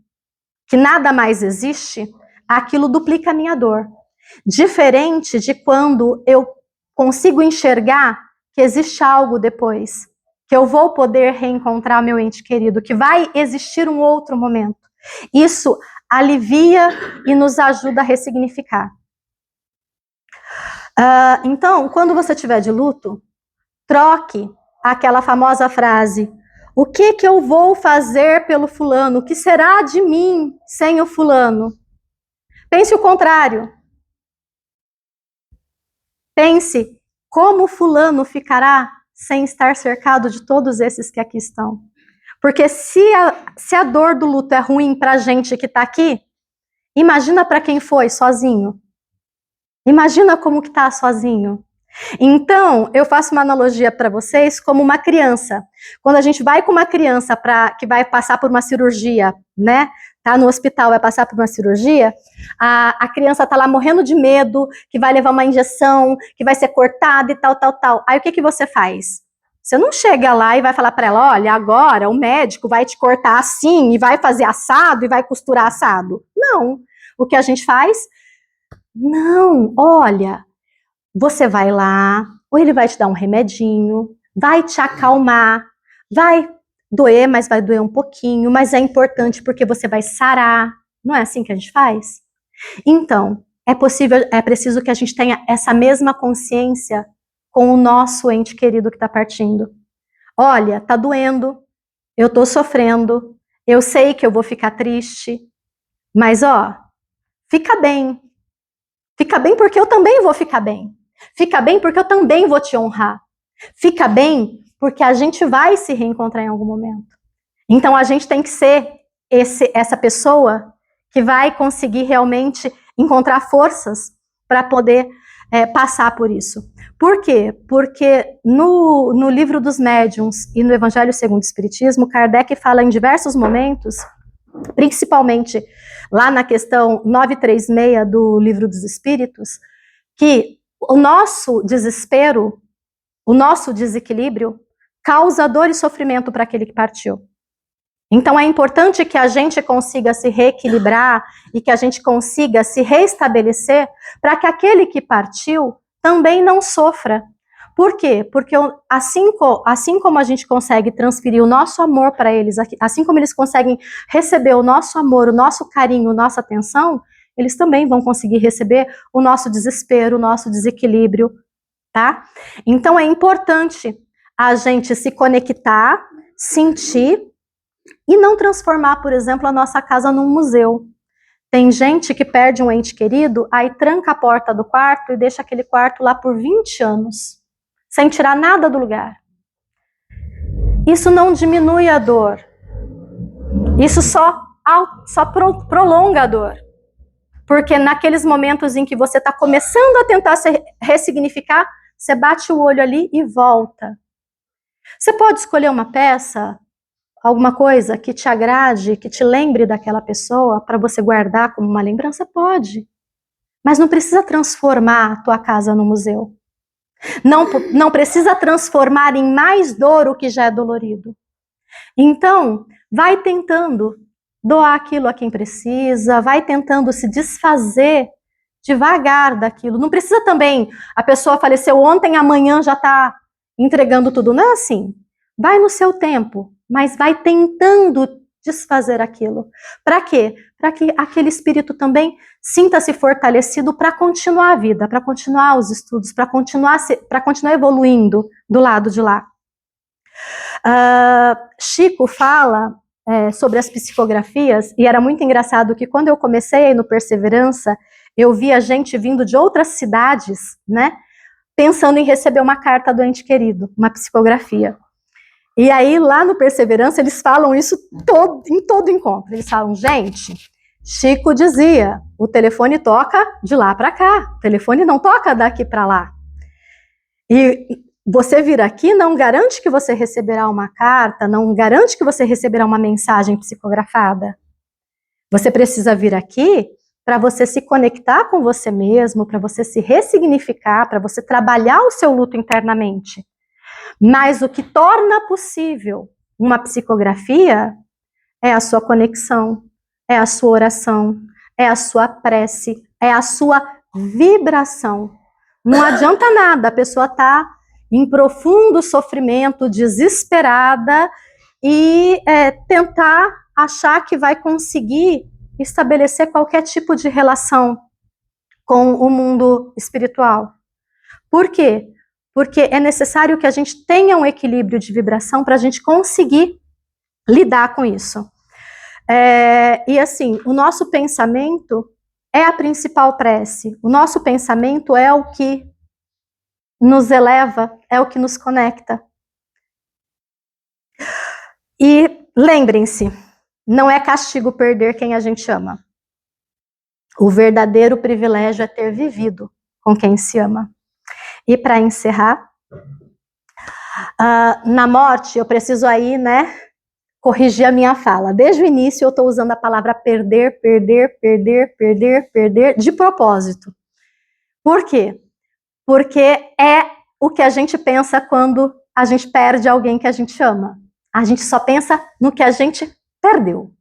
que nada mais existe, aquilo duplica a minha dor. Diferente de quando eu consigo enxergar que existe algo depois, que eu vou poder reencontrar meu ente querido, que vai existir um outro momento. Isso alivia e nos ajuda a ressignificar. Então, quando você estiver de luto, troque aquela famosa frase: o que eu vou fazer pelo fulano? O que será de mim sem o fulano? Pense o contrário. Pense como fulano ficará sem estar cercado de todos esses que aqui estão. Porque se a dor do luto é ruim para a gente que está aqui, imagina para quem foi sozinho. Imagina como que está sozinho. Então, eu faço uma analogia para vocês como uma criança. Quando a gente vai com uma criança que vai passar por uma cirurgia, né? Tá no hospital, vai passar por uma cirurgia, a criança tá lá morrendo de medo, que vai levar uma injeção, que vai ser cortada e tal. Aí o que você faz? Você não chega lá e vai falar para ela: olha, agora o médico vai te cortar assim, e vai fazer assado, e vai costurar assado. Não. O que a gente faz? Não, olha, você vai lá, ou ele vai te dar um remedinho, vai te acalmar, vai doer, mas vai doer um pouquinho, mas é importante porque você vai sarar. Não é assim que a gente faz? Então, é preciso que a gente tenha essa mesma consciência com o nosso ente querido que está partindo. Olha, tá doendo, eu tô sofrendo, eu sei que eu vou ficar triste, mas fica bem. Fica bem porque eu também vou ficar bem. Fica bem porque eu também vou te honrar. Fica bem porque a gente vai se reencontrar em algum momento. Então a gente tem que ser essa pessoa que vai conseguir realmente encontrar forças para poder passar por isso. Por quê? Porque no livro dos médiuns e no Evangelho segundo o Espiritismo, Kardec fala em diversos momentos, principalmente lá na questão 936 do Livro dos Espíritos, que o nosso desespero, o nosso desequilíbrio, causa dor e sofrimento para aquele que partiu. Então é importante que a gente consiga se reequilibrar e que a gente consiga se reestabelecer para que aquele que partiu também não sofra. Por quê? Porque assim como a gente consegue transferir o nosso amor para eles, assim como eles conseguem receber o nosso amor, o nosso carinho, nossa atenção, eles também vão conseguir receber o nosso desespero, o nosso desequilíbrio, tá? Então é importante a gente se conectar, sentir e não transformar, por exemplo, a nossa casa num museu. Tem gente que perde um ente querido, aí tranca a porta do quarto e deixa aquele quarto lá por 20 anos, sem tirar nada do lugar. Isso não diminui a dor. Isso só prolonga a dor. Porque naqueles momentos em que você está começando a tentar se ressignificar, você bate o olho ali e volta. Você pode escolher uma peça, alguma coisa que te agrade, que te lembre daquela pessoa, para você guardar como uma lembrança? Pode. Mas não precisa transformar a tua casa no museu. Não precisa transformar em mais dor o que já é dolorido. Então, vai tentando doar aquilo a quem precisa, vai tentando se desfazer devagar daquilo. Não precisa também, a pessoa faleceu ontem, amanhã já está entregando tudo. Não é assim. Vai no seu tempo, mas vai tentando desfazer aquilo. Para quê? Para que aquele espírito também sinta-se fortalecido para continuar a vida, para continuar os estudos, para continuar evoluindo do lado de lá. Chico fala sobre as psicografias, e era muito engraçado que quando eu comecei no Perseverança, eu via gente vindo de outras cidades, né, pensando em receber uma carta do ente querido, uma psicografia. E aí, lá no Perseverança, eles falam isso em todo encontro. Eles falam, gente, Chico dizia, o telefone toca de lá para cá, o telefone não toca daqui para lá. E você vir aqui não garante que você receberá uma carta, não garante que você receberá uma mensagem psicografada. Você precisa vir aqui para você se conectar com você mesmo, para você se ressignificar, para você trabalhar o seu luto internamente. Mas o que torna possível uma psicografia é a sua conexão, é a sua oração, é a sua prece, é a sua vibração. Não adianta nada, a pessoa está em profundo sofrimento, desesperada, e tentar achar que vai conseguir estabelecer qualquer tipo de relação com o mundo espiritual. Por quê? Porque é necessário que a gente tenha um equilíbrio de vibração para a gente conseguir lidar com isso. E assim, o nosso pensamento é a principal prece. O nosso pensamento é o que nos eleva, é o que nos conecta. E lembrem-se, não é castigo perder quem a gente ama. O verdadeiro privilégio é ter vivido com quem se ama. E para encerrar, na morte, eu preciso aí, né, corrigir a minha fala. Desde o início eu estou usando a palavra perder, perder, perder, perder, perder, de propósito. Por quê? Porque é o que a gente pensa quando a gente perde alguém que a gente ama. A gente só pensa no que a gente perdeu.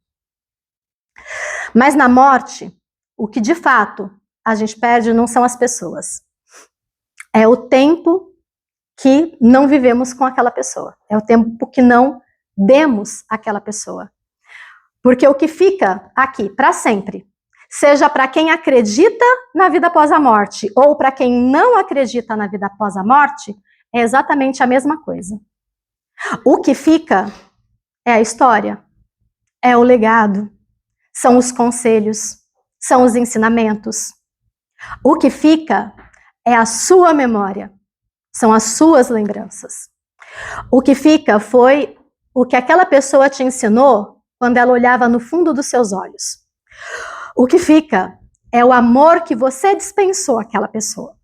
Mas na morte, o que de fato a gente perde não são as pessoas. É o tempo que não vivemos com aquela pessoa. É o tempo que não demos àquela pessoa. Porque o que fica aqui para sempre, seja para quem acredita na vida após a morte ou para quem não acredita na vida após a morte, é exatamente a mesma coisa. O que fica é a história, é o legado, são os conselhos, são os ensinamentos. O que fica é a sua memória, são as suas lembranças. O que fica foi o que aquela pessoa te ensinou quando ela olhava no fundo dos seus olhos. O que fica é o amor que você dispensou àquela pessoa.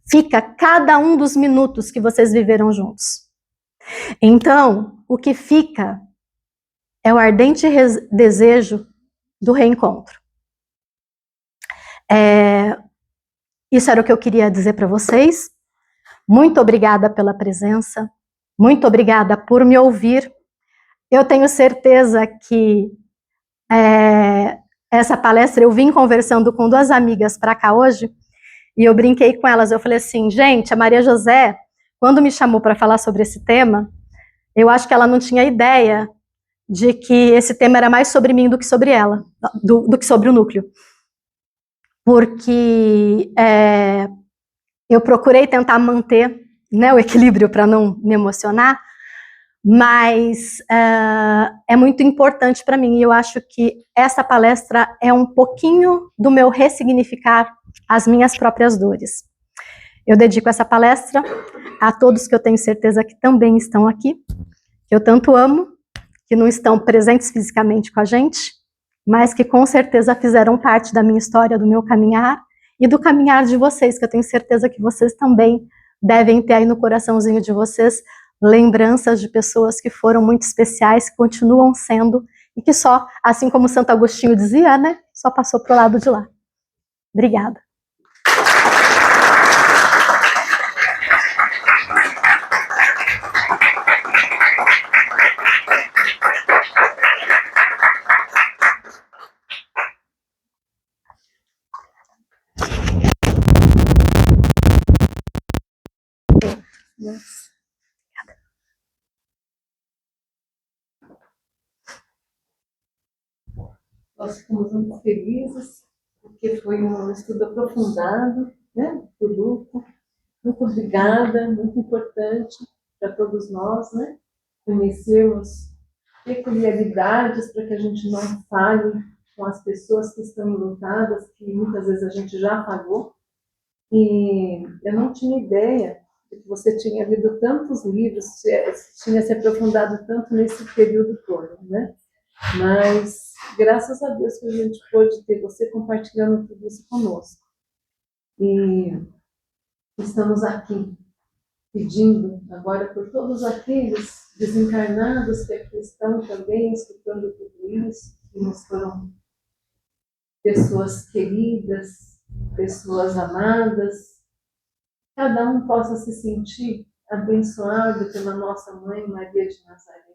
Fica cada um dos minutos que vocês viveram juntos. Então, o que fica é o ardente desejo do reencontro. Isso era o que eu queria dizer para vocês. Muito obrigada pela presença. Muito obrigada por me ouvir. Eu tenho certeza que essa palestra, eu vim conversando com 2 amigas para cá hoje, e eu brinquei com elas, eu falei assim, gente, a Maria José, quando me chamou para falar sobre esse tema, eu acho que ela não tinha ideia de que esse tema era mais sobre mim do que sobre ela, do que sobre o núcleo. Porque eu procurei tentar manter, né, o equilíbrio para não me emocionar, mas é muito importante para mim, e eu acho que essa palestra é um pouquinho do meu ressignificar as minhas próprias dores. Eu dedico essa palestra a todos que eu tenho certeza que também estão aqui, que eu tanto amo, que não estão presentes fisicamente com a gente, mas que com certeza fizeram parte da minha história, do meu caminhar, e do caminhar de vocês, que eu tenho certeza que vocês também devem ter aí no coraçãozinho de vocês lembranças de pessoas que foram muito especiais, que continuam sendo, e que só, assim como Santo Agostinho dizia, né, só passou pro lado de lá. Obrigada. Nós ficamos muito felizes, porque foi um estudo aprofundado, né, do grupo. Muito obrigada, muito importante para todos nós, né, conhecermos peculiaridades para que a gente não fale com as pessoas que estão enlutadas, que muitas vezes a gente já falou. E eu não tinha ideia de que você tinha lido tantos livros, tinha se aprofundado tanto nesse período todo, né? Mas, graças a Deus que a gente pôde ter você compartilhando tudo isso conosco. E estamos aqui pedindo agora por todos aqueles desencarnados que aqui estão também escutando tudo isso, que nos foram pessoas queridas, pessoas amadas, cada um possa se sentir abençoado pela nossa Mãe Maria de Nazaré.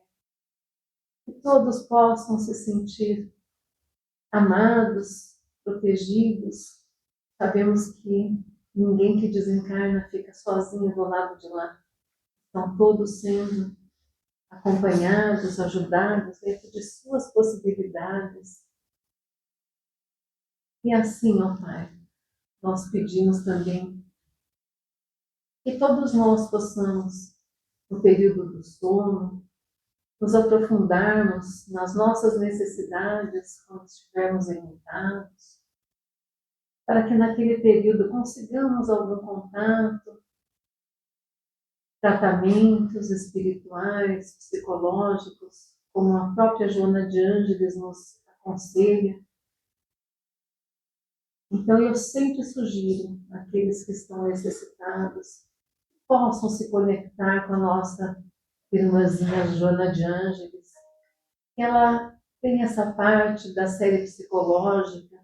Que todos possam se sentir amados, protegidos. Sabemos que ninguém que desencarna fica sozinho do lado de lá. Estão todos sendo acompanhados, ajudados dentro de suas possibilidades. E assim, ó Pai, nós pedimos também que todos nós possamos, no período do sono, nos aprofundarmos nas nossas necessidades quando estivermos enlutados, para que naquele período consigamos algum contato, tratamentos espirituais, psicológicos, como a própria Joana de Ângeles nos aconselha. Então eu sempre sugiro àqueles que estão necessitados possam se conectar com a nossa irmãzinha Joana de Ângeles. Ela tem essa parte da série psicológica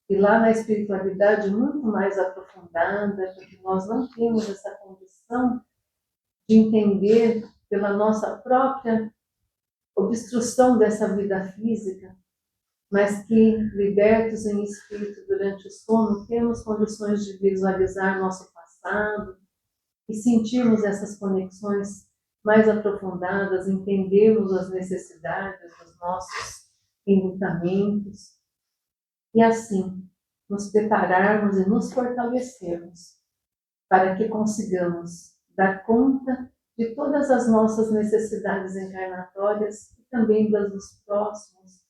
e lá na espiritualidade muito mais aprofundada, porque nós não temos essa condição de entender pela nossa própria obstrução dessa vida física, mas que, libertos em espírito durante o sono, temos condições de visualizar nosso passado e sentirmos essas conexões mais aprofundadas, entendermos as necessidades dos nossos enlutamentos e assim nos prepararmos e nos fortalecermos para que consigamos dar conta de todas as nossas necessidades encarnatórias e também das dos próximos,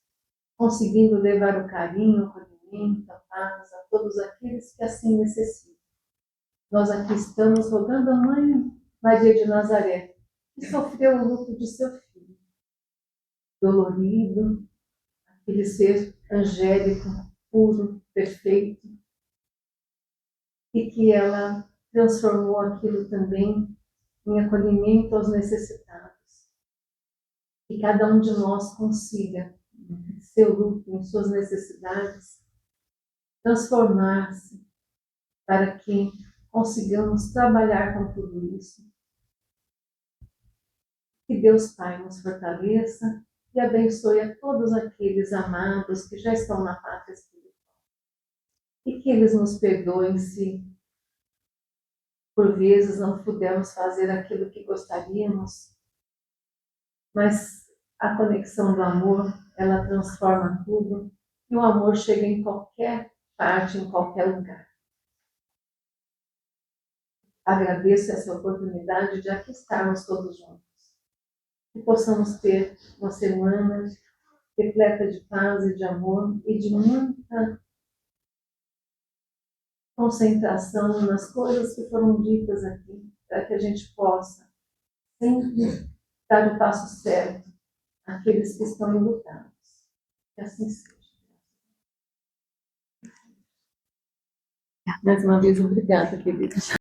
conseguindo levar o carinho, o acolhimento, a paz a todos aqueles que assim necessitam. Nós aqui estamos rogando a Mãe Maria de Nazaré, que sofreu o luto de seu filho, dolorido, aquele ser angélico, puro, perfeito, e que ela transformou aquilo também em acolhimento aos necessitados. Que cada um de nós consiga, em seu luto, em suas necessidades, transformar-se para que consigamos trabalhar com tudo isso. Que Deus Pai nos fortaleça e abençoe a todos aqueles amados que já estão na pátria espiritual. E que eles nos perdoem se, por vezes, não pudermos fazer aquilo que gostaríamos, mas a conexão do amor, ela transforma tudo e o amor chega em qualquer parte, em qualquer lugar. Agradeço essa oportunidade de aqui estarmos todos juntos. Que possamos ter uma semana repleta de paz e de amor e de muita concentração nas coisas que foram ditas aqui, para que a gente possa sempre dar o passo certo àqueles que estão enlutados. Que assim seja. Mais uma vez, obrigada, querida.